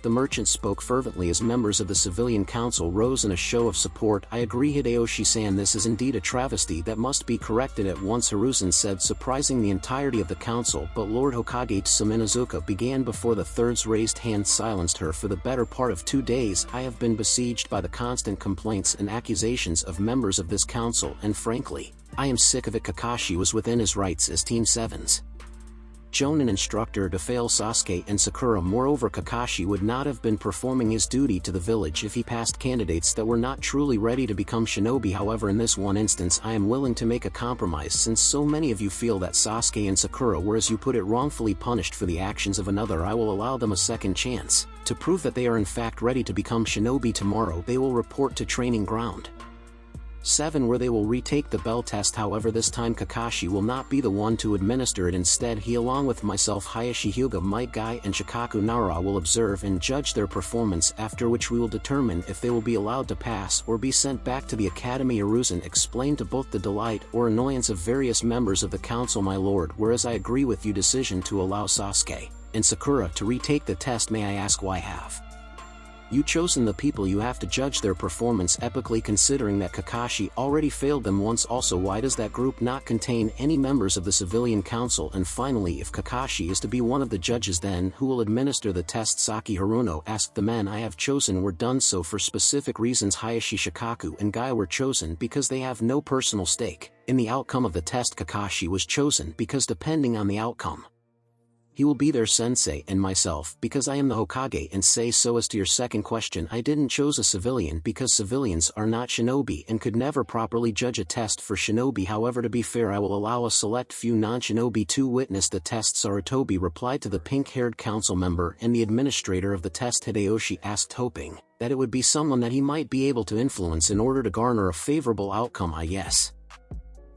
[SPEAKER 1] The merchant spoke fervently as members of the civilian council rose in a show of support. I agree, Hideyoshi-san, this is indeed a travesty that must be corrected at once, Hiruzen said, surprising the entirety of the council. But Lord Hokage Tsuminazuka began before the third's raised hand silenced her. For the better part of 2 days I have been besieged by the constant complaints and accusations of members of this council, and frankly, I am sick of it. Kakashi was within his rights as Team 7's Jonin instructor to fail Sasuke and Sakura. Moreover, Kakashi would not have been performing his duty to the village if he passed candidates that were not truly ready to become shinobi. However, in this one instance I am willing to make a compromise. Since so many of you feel that Sasuke and Sakura were, as you put it, wrongfully punished for the actions of another, I will allow them a second chance. To prove that they are in fact ready to become shinobi, tomorrow they will report to Training Ground 7 where they will retake the bell test. However, this time Kakashi will not be the one to administer it. Instead, he, along with myself, Hayashi Hyuga, Might Guy and Shikaku Nara, will observe and judge their performance, after which we will determine if they will be allowed to pass or be sent back to the academy. Hiruzen explained to both the delight or annoyance of various members of the council. My lord, whereas I agree with your decision to allow Sasuke and Sakura to retake the test, may I ask why have you chosen the people you have to judge their performance epically, considering that Kakashi already failed them once? Also, why does that group not contain any members of the civilian council? And finally, if Kakashi is to be one of the judges, then who will administer the test? Saki Haruno asked. The men I have chosen were done so for specific reasons. Hayashi, Shikaku and Guy were chosen because they have no personal stake in the outcome of the test. Kakashi was chosen because, depending on the outcome, he will be their sensei, and myself because I am the Hokage and say so. As to your second question, I didn't choose a civilian because civilians are not shinobi and could never properly judge a test for shinobi. However, to be fair, I will allow a select few non-shinobi to witness the test. Sarutobi replied to the pink-haired council member, and the administrator of the test, Hideyoshi, asked, hoping that it would be someone that he might be able to influence in order to garner a favorable outcome. Yes,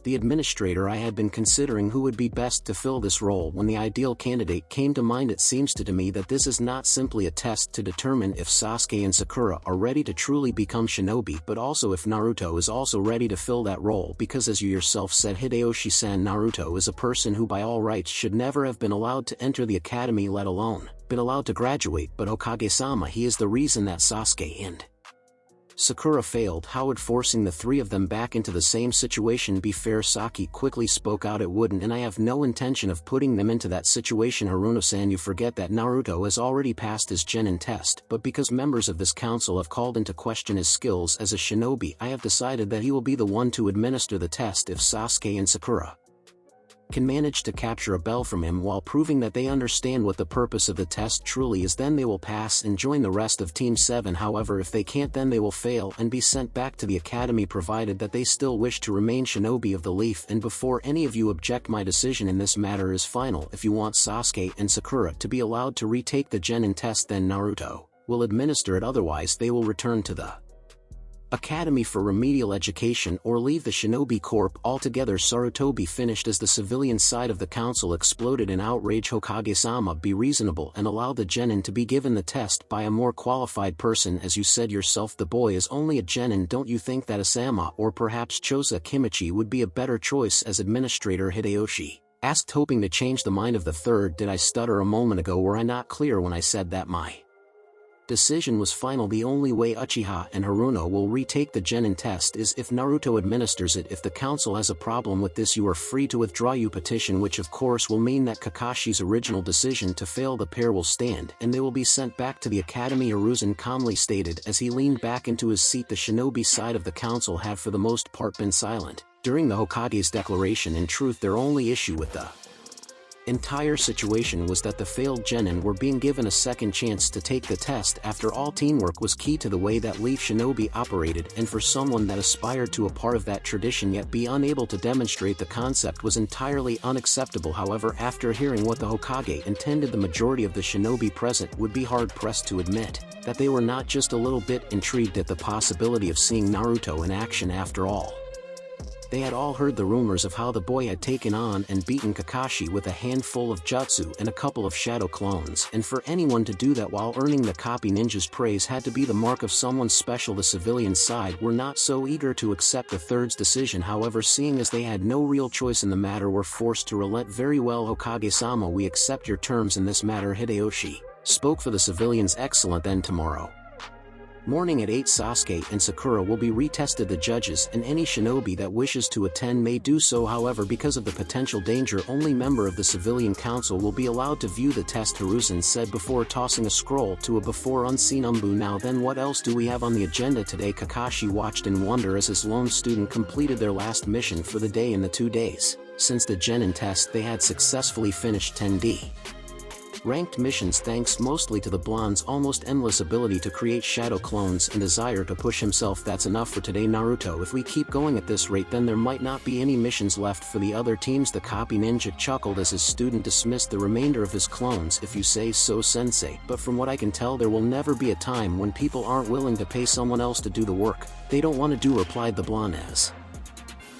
[SPEAKER 1] the administrator. I had been considering who would be best to fill this role when the ideal candidate came to mind. It seems to me that this is not simply a test to determine if Sasuke and Sakura are ready to truly become shinobi, but also if Naruto is also ready to fill that role, because as you yourself said, Hideyoshi-san, Naruto is a person who by all rights should never have been allowed to enter the academy, let alone been allowed to graduate. But Hokage-sama, he is the reason that Sasuke and Sakura failed. Howard forcing the three of them back into the same situation be fair? Saki quickly spoke out. It wouldn't, and I have no intention of putting them into that situation. Haruno-san, you forget that Naruto has already passed his Genin test, but because members of this council have called into question his skills as a shinobi, I have decided that he will be the one to administer the test. If Sasuke and Sakura can manage to capture a bell from him while proving that they understand what the purpose of the test truly is, then they will pass and join the rest of Team 7. However, if they can't, then they will fail and be sent back to the academy, provided that they still wish to remain shinobi of the leaf. And before any of you object, my decision in this matter is final. If you want Sasuke and Sakura to be allowed to retake the Genin test, then Naruto will administer it. Otherwise, they will return to the academy for remedial education or leave the shinobi corps altogether. Sarutobi finished as the civilian side of the council exploded in outrage. Hokage-sama, be reasonable and allow the Genin to be given the test by a more qualified person. As you said yourself, the boy is only a Genin. Don't you think that Asama or perhaps Chosa Kimichi would be a better choice as administrator? Hideyoshi asked, hoping to change the mind of the third. Did I stutter a moment ago? Were I not clear when I said that my decision was final? The only way Uchiha and Haruno will retake the Genin test is if Naruto administers it. If the council has a problem with this, you are free to withdraw your petition, which of course will mean that Kakashi's original decision to fail the pair will stand, and they will be sent back to the academy. Hiruzen calmly stated as he leaned back into his seat. The shinobi side of the council have for the most part been silent during the Hokage's declaration. In truth, their only issue with the entire situation was that the failed Genin were being given a second chance to take the test. After all, teamwork was key to the way that Leaf Shinobi operated, and for someone that aspired to a part of that tradition yet be unable to demonstrate the concept was entirely unacceptable. However, after hearing what the Hokage intended, the majority of the shinobi present would be hard-pressed to admit that they were not just a little bit intrigued at the possibility of seeing Naruto in action. After all, they had all heard the rumors of how the boy had taken on and beaten Kakashi with a handful of jutsu and a couple of shadow clones, and for anyone to do that while earning the copy ninja's praise had to be the mark of someone special. The civilian side were not so eager to accept the third's decision. However, seeing as they had no real choice in the matter, were forced to relent. Very well, Hokage-sama, we accept your terms in this matter. Hideyoshi Spoke for the civilians. Excellent. Then tomorrow morning at 8 Sasuke and Sakura will be retested. The judges and any shinobi that wishes to attend may do so. However, because of the potential danger, only member of the civilian council will be allowed to view the test, Hiruzen said before tossing a scroll to a before unseen Umbu. Now then, what else do we have on the agenda today? Kakashi watched in wonder as his lone student completed their last mission for the day. In the 2 days since the Genin test, they had successfully finished 10D ranked missions thanks mostly to the blonde's almost endless ability to create shadow clones and desire to push himself. That's enough for today, Naruto. If we keep going at this rate, then there might not be any missions left for the other teams. The copy ninja chuckled as his student dismissed the remainder of his clones. If you say so, sensei, but from what I can tell, there will never be a time when people aren't willing to pay someone else to do the work they don't want to do, replied the blonde as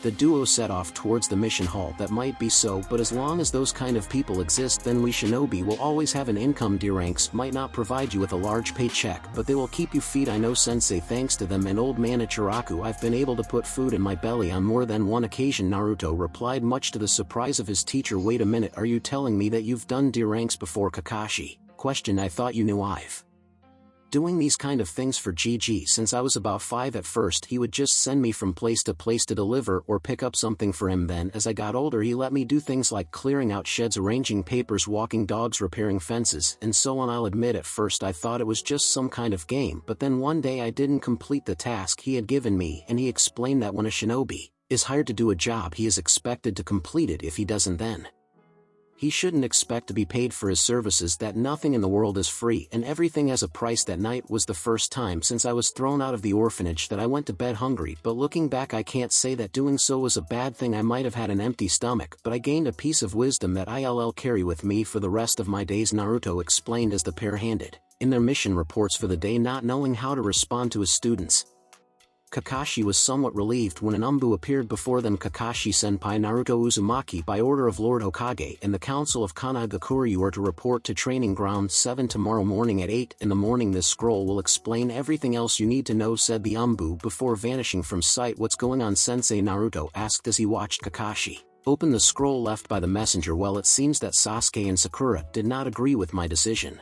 [SPEAKER 1] the duo set off towards the mission hall. That might be so, but as long as those kind of people exist, then we shinobi will always have an income. D ranks might not provide you with a large paycheck, but they will keep you fed. I know, sensei. Thanks to them and old man Ichiraku, I've been able to put food in my belly on more than one occasion, Naruto replied, much to the surprise of his teacher. Wait a minute, are you telling me that you've done D ranks before? Kakashi questioned. I thought you knew I've doing these kind of things for GG since I was about 5. At first he would just send me from place to place to deliver or pick up something for him. Then as I got older, he let me do things like clearing out sheds, arranging papers, walking dogs, repairing fences, and so on. I'll admit, at first I thought it was just some kind of game, but then one day I didn't complete the task he had given me, and he explained that when a shinobi is hired to do a job, he is expected to complete it. If he doesn't, then he shouldn't expect to be paid for his services, that nothing in the world is free and everything has a price. That night was the first time since I was thrown out of the orphanage that I went to bed hungry, but looking back I can't say that doing so was a bad thing. I might have had an empty stomach, but I gained a piece of wisdom that I'll carry with me for the rest of my days, Naruto explained as the pair handed in their mission reports for the day, not knowing how to respond to his students. Kakashi was somewhat relieved when an Umbu appeared before them. Kakashi-senpai, Naruto Uzumaki, by order of Lord Hokage and the Council of Kanagakure, you are to report to Training Ground 7 tomorrow morning at 8 in the morning. This scroll will explain everything else you need to know, said the Umbu before vanishing from sight. What's going on, sensei? Naruto asked as he watched Kakashi open the scroll left by the messenger. Well, it seems that Sasuke and Sakura did not agree with my decision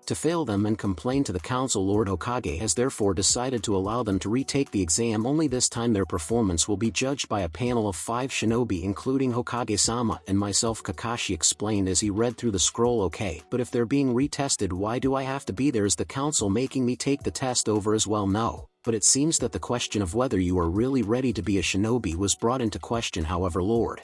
[SPEAKER 1] to fail them and complain to the council. Lord Hokage has therefore decided to allow them to retake the exam, only this time their performance will be judged by a panel of 5 shinobi including Hokage-sama and myself, Kakashi explained as he read through the scroll. Okay, but if they're being retested, why do I have to be there? Is the council making me take the test over as well? No, but it seems that the question of whether you are really ready to be a shinobi was brought into question. However, Lord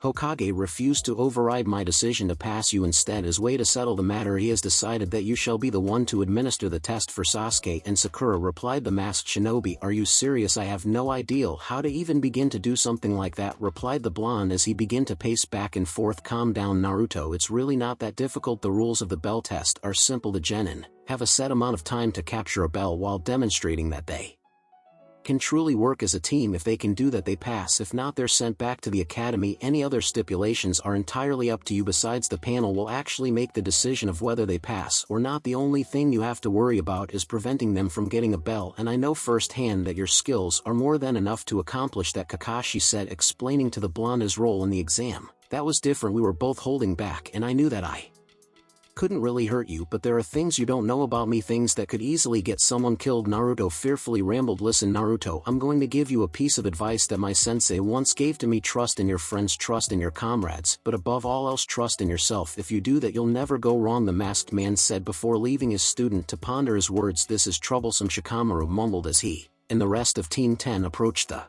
[SPEAKER 1] Hokage refused to override my decision to pass you. Instead, as way to settle the matter, he has decided that you shall be the one to administer the test for Sasuke and Sakura, replied the masked shinobi. Are you serious? I have no idea how to even begin to do something like that, replied the blonde as he began to pace back and forth. Calm down, Naruto, it's really not that difficult. The rules of the bell test are simple. The genin have a set amount of time to capture a bell while demonstrating that they can truly work as a team. If they can do that, they pass. If not, they're sent back to the academy. Any other stipulations are entirely up to you. Besides, the panel will actually make the decision of whether they pass or not. The only thing you have to worry about is preventing them from getting a bell, and I know firsthand that your skills are more than enough to accomplish that, Kakashi said, explaining to the blonde his role in the exam. That was different. We were both holding back, and I knew that I couldn't really hurt you, but there are things you don't know about me, things that could easily get someone killed. Naruto fearfully rambled. Listen, Naruto, I'm going to give you a piece of advice that my sensei once gave to me. Trust in your friends, trust in your comrades, but above all else, trust in yourself. If you do that, you'll never go wrong, the masked man said before leaving his student to ponder his words. This is troublesome, Shikamaru mumbled as he and the rest of Team 10 approached the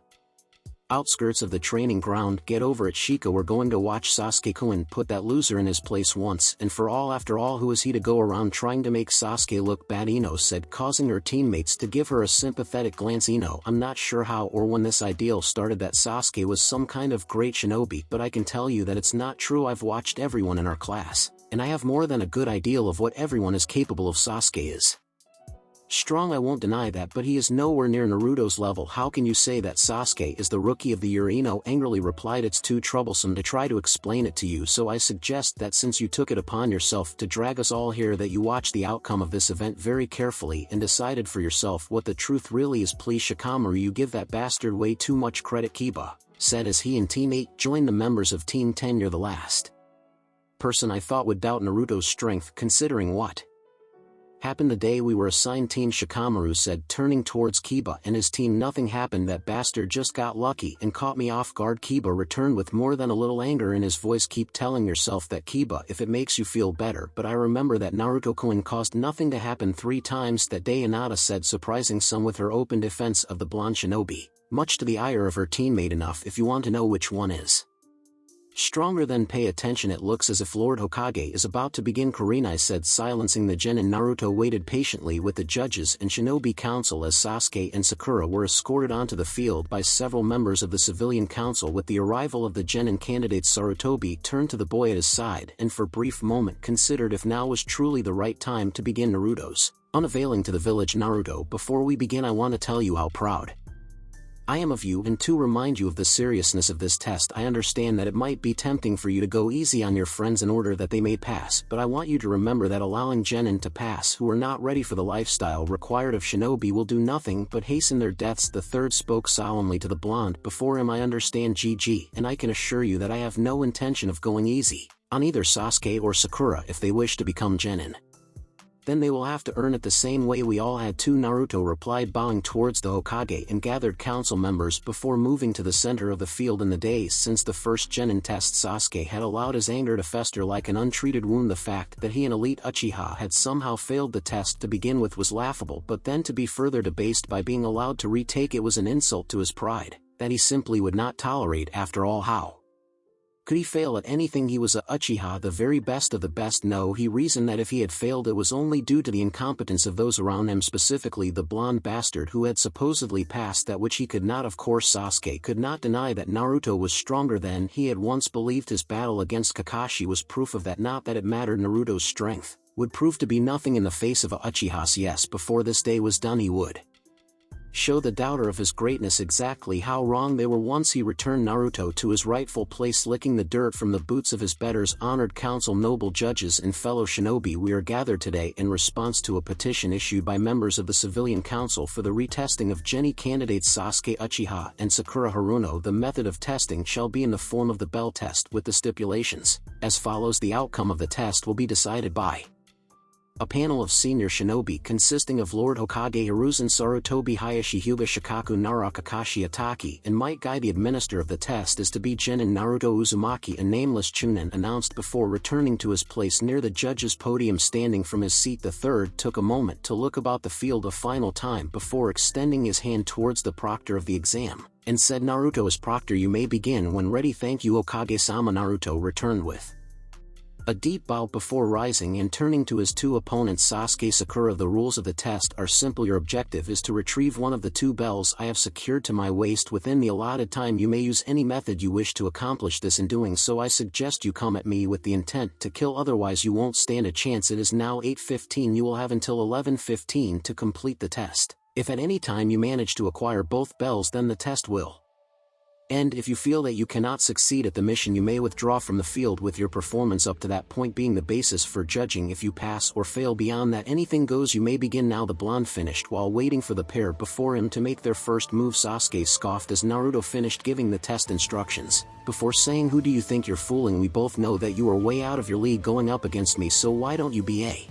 [SPEAKER 1] outskirts of the training ground. Get over it, Shiko, we're going to watch Sasuke-kun put that loser in his place once and for all. After all, who is he to go around trying to make Sasuke look bad, Ino said, causing her teammates to give her a sympathetic glance. Ino, I'm not sure how or when this ideal started that Sasuke was some kind of great shinobi, but I can tell you that it's not true. I've watched everyone in our class, and I have more than a good ideal of what everyone is capable of. Sasuke is strong, I won't deny that, but he is nowhere near Naruto's level. How can you say that Sasuke is the rookie of the year? Ino angrily replied, it's too troublesome to try to explain it to you, so I suggest that since you took it upon yourself to drag us all here, that you watch the outcome of this event very carefully and decided for yourself what the truth really is. Please, Shikamaru, you give that bastard way too much credit, Kiba said as he and Team 8 joined the members of Team 10. You're the last person I thought would doubt Naruto's strength considering what happened the day we were assigned Team Shikamaru said, turning towards Kiba and his team. Nothing happened, that bastard just got lucky and caught me off guard. Kiba returned with more than a little anger in his voice. Keep telling yourself that, Kiba, if it makes you feel better, but I remember that Naruto-kun caused nothing to happen 3 times that day, Hinata said, surprising some with her open defense of the blonde shinobi, much to the ire of her teammate. Enough if you want to know which one is stronger, then pay attention. It looks as if Lord Hokage is about to begin. Kurenai said, silencing the genin. Naruto waited patiently with the judges and shinobi council as Sasuke and Sakura were escorted onto the field by several members of the civilian council. With the arrival of the genin candidates, Sarutobi turned to the boy at his side and for a brief moment considered if now was truly the right time to begin Naruto's unveiling to the village. Naruto, before we begin, I want to tell you how proud I am of you, and to remind you of the seriousness of this test. I understand that it might be tempting for you to go easy on your friends in order that they may pass, but I want you to remember that allowing genin to pass who are not ready for the lifestyle required of shinobi will do nothing but hasten their deaths. The third spoke solemnly to the blonde before him. I understand, GG, and I can assure you that I have no intention of going easy on either Sasuke or Sakura. If they wish to become genin, then they will have to earn it the same way we all had to, Naruto replied, bowing towards the Hokage and gathered council members before moving to the center of the field. In the days since the first genin test, Sasuke had allowed his anger to fester like an untreated wound. The fact that he, an elite Uchiha, had somehow failed the test to begin with was laughable, but then to be further debased by being allowed to retake it was an insult to his pride that he simply would not tolerate. After all, how could he fail at anything? He was a Uchiha, the very best of the best. No, he reasoned that if he had failed it was only due to the incompetence of those around him, specifically the blonde bastard who had supposedly passed that which he could not. Of course, Sasuke could not deny that Naruto was stronger than he had once believed. His battle against Kakashi was proof of that. Not that it mattered, Naruto's strength would prove to be nothing in the face of a Uchiha. Yes, before this day was done he would show the doubter of his greatness exactly how wrong they were. Once he returned Naruto to his rightful place, licking the dirt from the boots of his betters. Honored council, noble judges, and fellow shinobi, we are gathered today in response to a petition issued by members of the civilian council for the retesting of genin candidates Sasuke Uchiha and Sakura Haruno. The method of testing shall be in the form of the bell test, with the stipulations as follows. The outcome of the test will be decided by a panel of senior shinobi consisting of Lord Hokage Hiruzen, Sarutobi Hayashi, Hyuga Shikaku, Nara, Kakashi Ataki, and Might Guy. The administrator of the test is to be genin Naruto Uzumaki, a nameless Chunin announced before returning to his place near the judge's podium. Standing from his seat, the third took a moment to look about the field a final time before extending his hand towards the proctor of the exam, and said, Naruto, as proctor, you may begin when ready. Thank you, Okage-sama. Naruto returned with a deep bow before rising and turning to his 2 opponents. Sasuke, Sakura, the rules of the test are simple. Your objective is to retrieve one of the 2 bells I have secured to my waist within the allotted time. You may use any method you wish to accomplish this. In doing so, I suggest you come at me with the intent to kill, otherwise you won't stand a chance. It is now 8:15. You will have until 11:15 to complete the test. If at any time you manage to acquire both bells, then the test will end. If you feel that you cannot succeed at the mission, you may withdraw from the field, with your performance up to that point being the basis for judging. If you pass or fail beyond that, anything goes. You may begin now. The blonde finished while waiting for the pair before him to make their first move. Sasuke scoffed as Naruto finished giving the test instructions before saying, who do you think you're fooling? We both know that you are way out of your league going up against me, so why don't you be a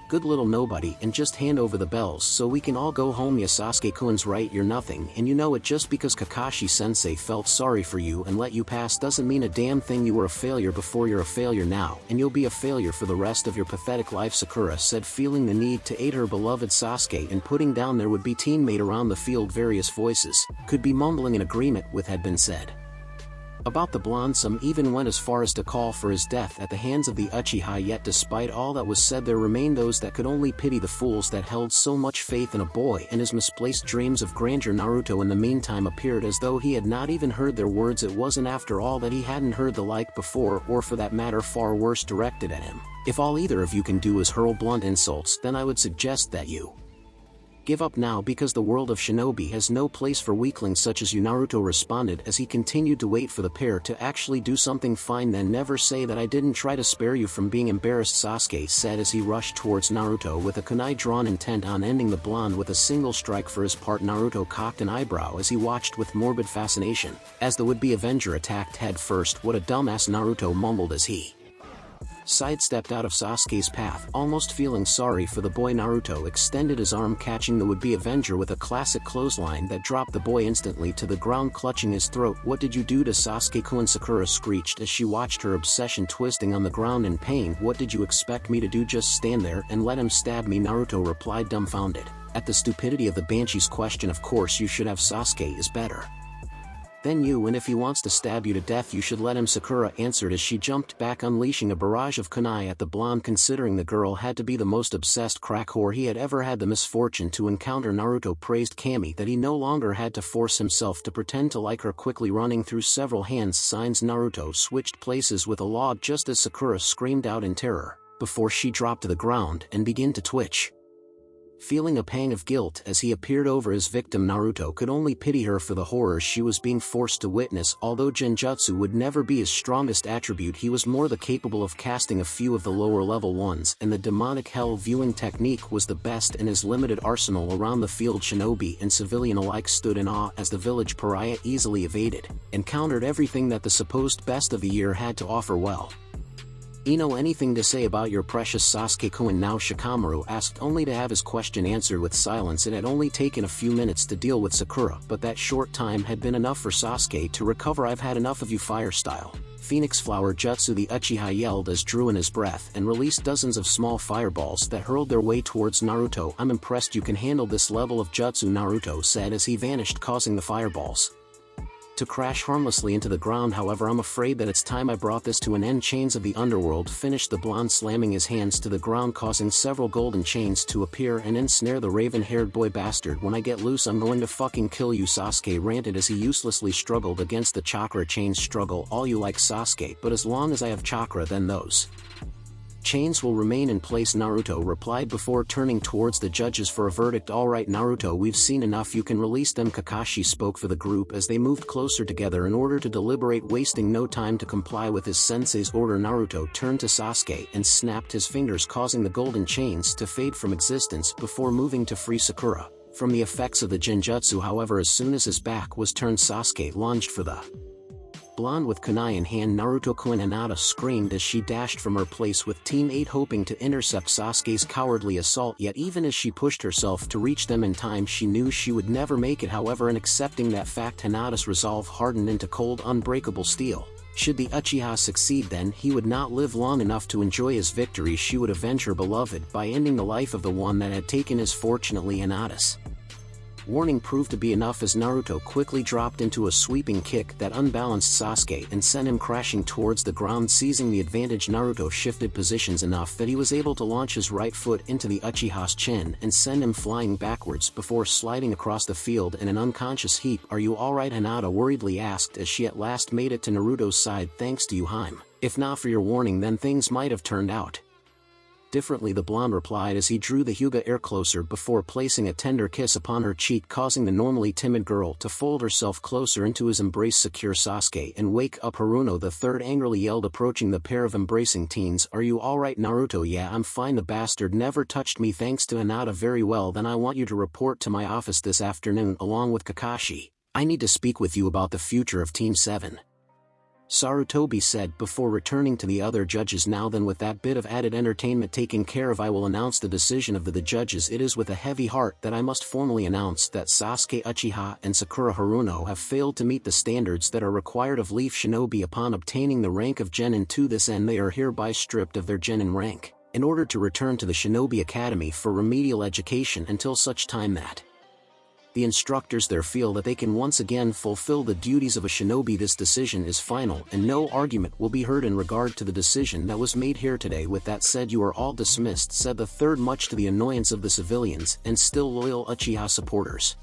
[SPEAKER 1] good little nobody and just hand over the bells so we can all go home? Yeah, Sasuke-kun's right, you're nothing, and you know it. Just because Kakashi-sensei felt sorry for you and let you pass doesn't mean a damn thing. You were a failure before, you're a failure now, and you'll be a failure for the rest of your pathetic life, Sakura said, feeling the need to aid her beloved Sasuke in putting down their would-be teammate. Around the field, various voices could be mumbling in agreement with had been said about the blonde. Some even went as far as to call for his death at the hands of the Uchiha. Yet despite all that was said, there remained those that could only pity the fools that held so much faith in a boy and his misplaced dreams of grandeur. Naruto in the meantime appeared as though he had not even heard their words. It wasn't after all that he hadn't heard the like before, or for that matter far worse, directed at him. If all either of you can do is hurl blunt insults, then I would suggest that you give up now, because the world of shinobi has no place for weaklings such as you. Naruto responded as he continued to wait for the pair to actually do something. Fine then, never say that I didn't try to spare you from being embarrassed, Sasuke said as he rushed towards Naruto with a kunai drawn, intent on ending the blonde with a single strike. For his part, Naruto cocked an eyebrow as he watched with morbid fascination as the would-be Avenger attacked head first. What a dumbass, Naruto mumbled as he sidestepped out of Sasuke's path, almost feeling sorry for the boy. Naruto extended his arm, catching the would-be Avenger with a classic clothesline that dropped the boy instantly to the ground, clutching his throat. "What did you do to Sasuke-kun?" Sakura screeched as she watched her obsession twisting on the ground in pain. "What did you expect me to do? Just stand there and let him stab me?" Naruto replied, dumbfounded at the stupidity of the Banshee's question. "Of course you should have. Sasuke is better than you, and if he wants to stab you to death you should let him," Sakura answered as she jumped back, unleashing a barrage of kunai at the blonde. Considering the girl had to be the most obsessed crack whore he had ever had the misfortune to encounter, Naruto praised Kami that he no longer had to force himself to pretend to like her. Quickly running through several hand signs, Naruto switched places with a log just as Sakura screamed out in terror, before she dropped to the ground and began to twitch. Feeling a pang of guilt as he appeared over his victim, Naruto could only pity her for the horrors she was being forced to witness. Although genjutsu would never be his strongest attribute, he was more than capable of casting a few of the lower level ones, and the demonic hell viewing technique was the best in his limited arsenal. Around the field, shinobi and civilian alike stood in awe as the village pariah easily evaded and countered everything that the supposed best of the year had to offer. "Well, Ino, anything to say about your precious Sasuke-kun now?" Shikamaru asked, only to have his question answered with silence. It had only taken a few minutes to deal with Sakura, but that short time had been enough for Sasuke to recover. "I've had enough of you." Fire style Phoenix Flower Jutsu, the Uchiha yelled as drew in his breath and released dozens of small fireballs that hurled their way towards Naruto. "I'm impressed you can handle this level of jutsu," Naruto said as he vanished, causing the fireballs to crash harmlessly into the ground. "However, I'm afraid that it's time I brought this to an end." "Chains of the underworld," finished the blonde, slamming his hands to the ground, causing several golden chains to appear and ensnare the raven-haired boy. "Bastard, when I get loose I'm going to fucking kill you," Sasuke ranted as he uselessly struggled against the chakra chains. "Struggle all you like, Sasuke, but as long as I have chakra then those chains will remain in place," Naruto replied before turning towards the judges for a verdict. "All right, Naruto, we've seen enough. You can release them." Kakashi spoke for the group as they moved closer together in order to deliberate, wasting no time to comply with his sensei's order. Naruto turned to Sasuke and snapped his fingers, causing the golden chains to fade from existence before moving to free Sakura from the effects of the genjutsu. However, as soon as his back was turned, Sasuke lunged for the blonde with kunai in hand. "Naruto-kun!" Hinata screamed as she dashed from her place with Team 8, hoping to intercept Sasuke's cowardly assault. Yet even as she pushed herself to reach them in time, she knew she would never make it. However, in accepting that fact, Hinata's resolve hardened into cold, unbreakable steel. Should the Uchiha succeed, then he would not live long enough to enjoy his victory. She would avenge her beloved by ending the life of the one that had taken his. Fortunately, Hinata's warning proved to be enough as Naruto quickly dropped into a sweeping kick that unbalanced Sasuke and sent him crashing towards the ground. Seizing the advantage, Naruto shifted positions enough that he was able to launch his right foot into the Uchiha's chin and send him flying backwards before sliding across the field in an unconscious heap. "Are you alright?" Hinata worriedly asked as she at last made it to Naruto's side. "Thanks to you, Haim. If not for your warning, then things might have turned out differently," the blonde replied as he drew the Hyuga air closer before placing a tender kiss upon her cheek, causing the normally timid girl to fold herself closer into his embrace. "Secure Sasuke and wake up." Haruno the third angrily yelled, approaching the pair of embracing teens. "Are you alright?" Naruto: "Yeah, I'm fine. The bastard never touched me." "Thanks to Hinata." "Very well, then I want you to report to my office this afternoon along with Kakashi. I need to speak with you about the future of Team 7. Sarutobi said before returning to the other judges. "Now then, with that bit of added entertainment taken care of, I will announce the decision of the judges. It is with a heavy heart that I must formally announce that Sasuke Uchiha and Sakura Haruno have failed to meet the standards that are required of Leaf Shinobi upon obtaining the rank of Genin. To this end, they are hereby stripped of their Genin rank, in order to return to the Shinobi Academy for remedial education until such time that the instructors there feel that they can once again fulfill the duties of a shinobi. This decision is final, and no argument will be heard in regard to the decision that was made here today. With that said, you are all dismissed," said the third, much to the annoyance of the civilians and still loyal Uchiha supporters.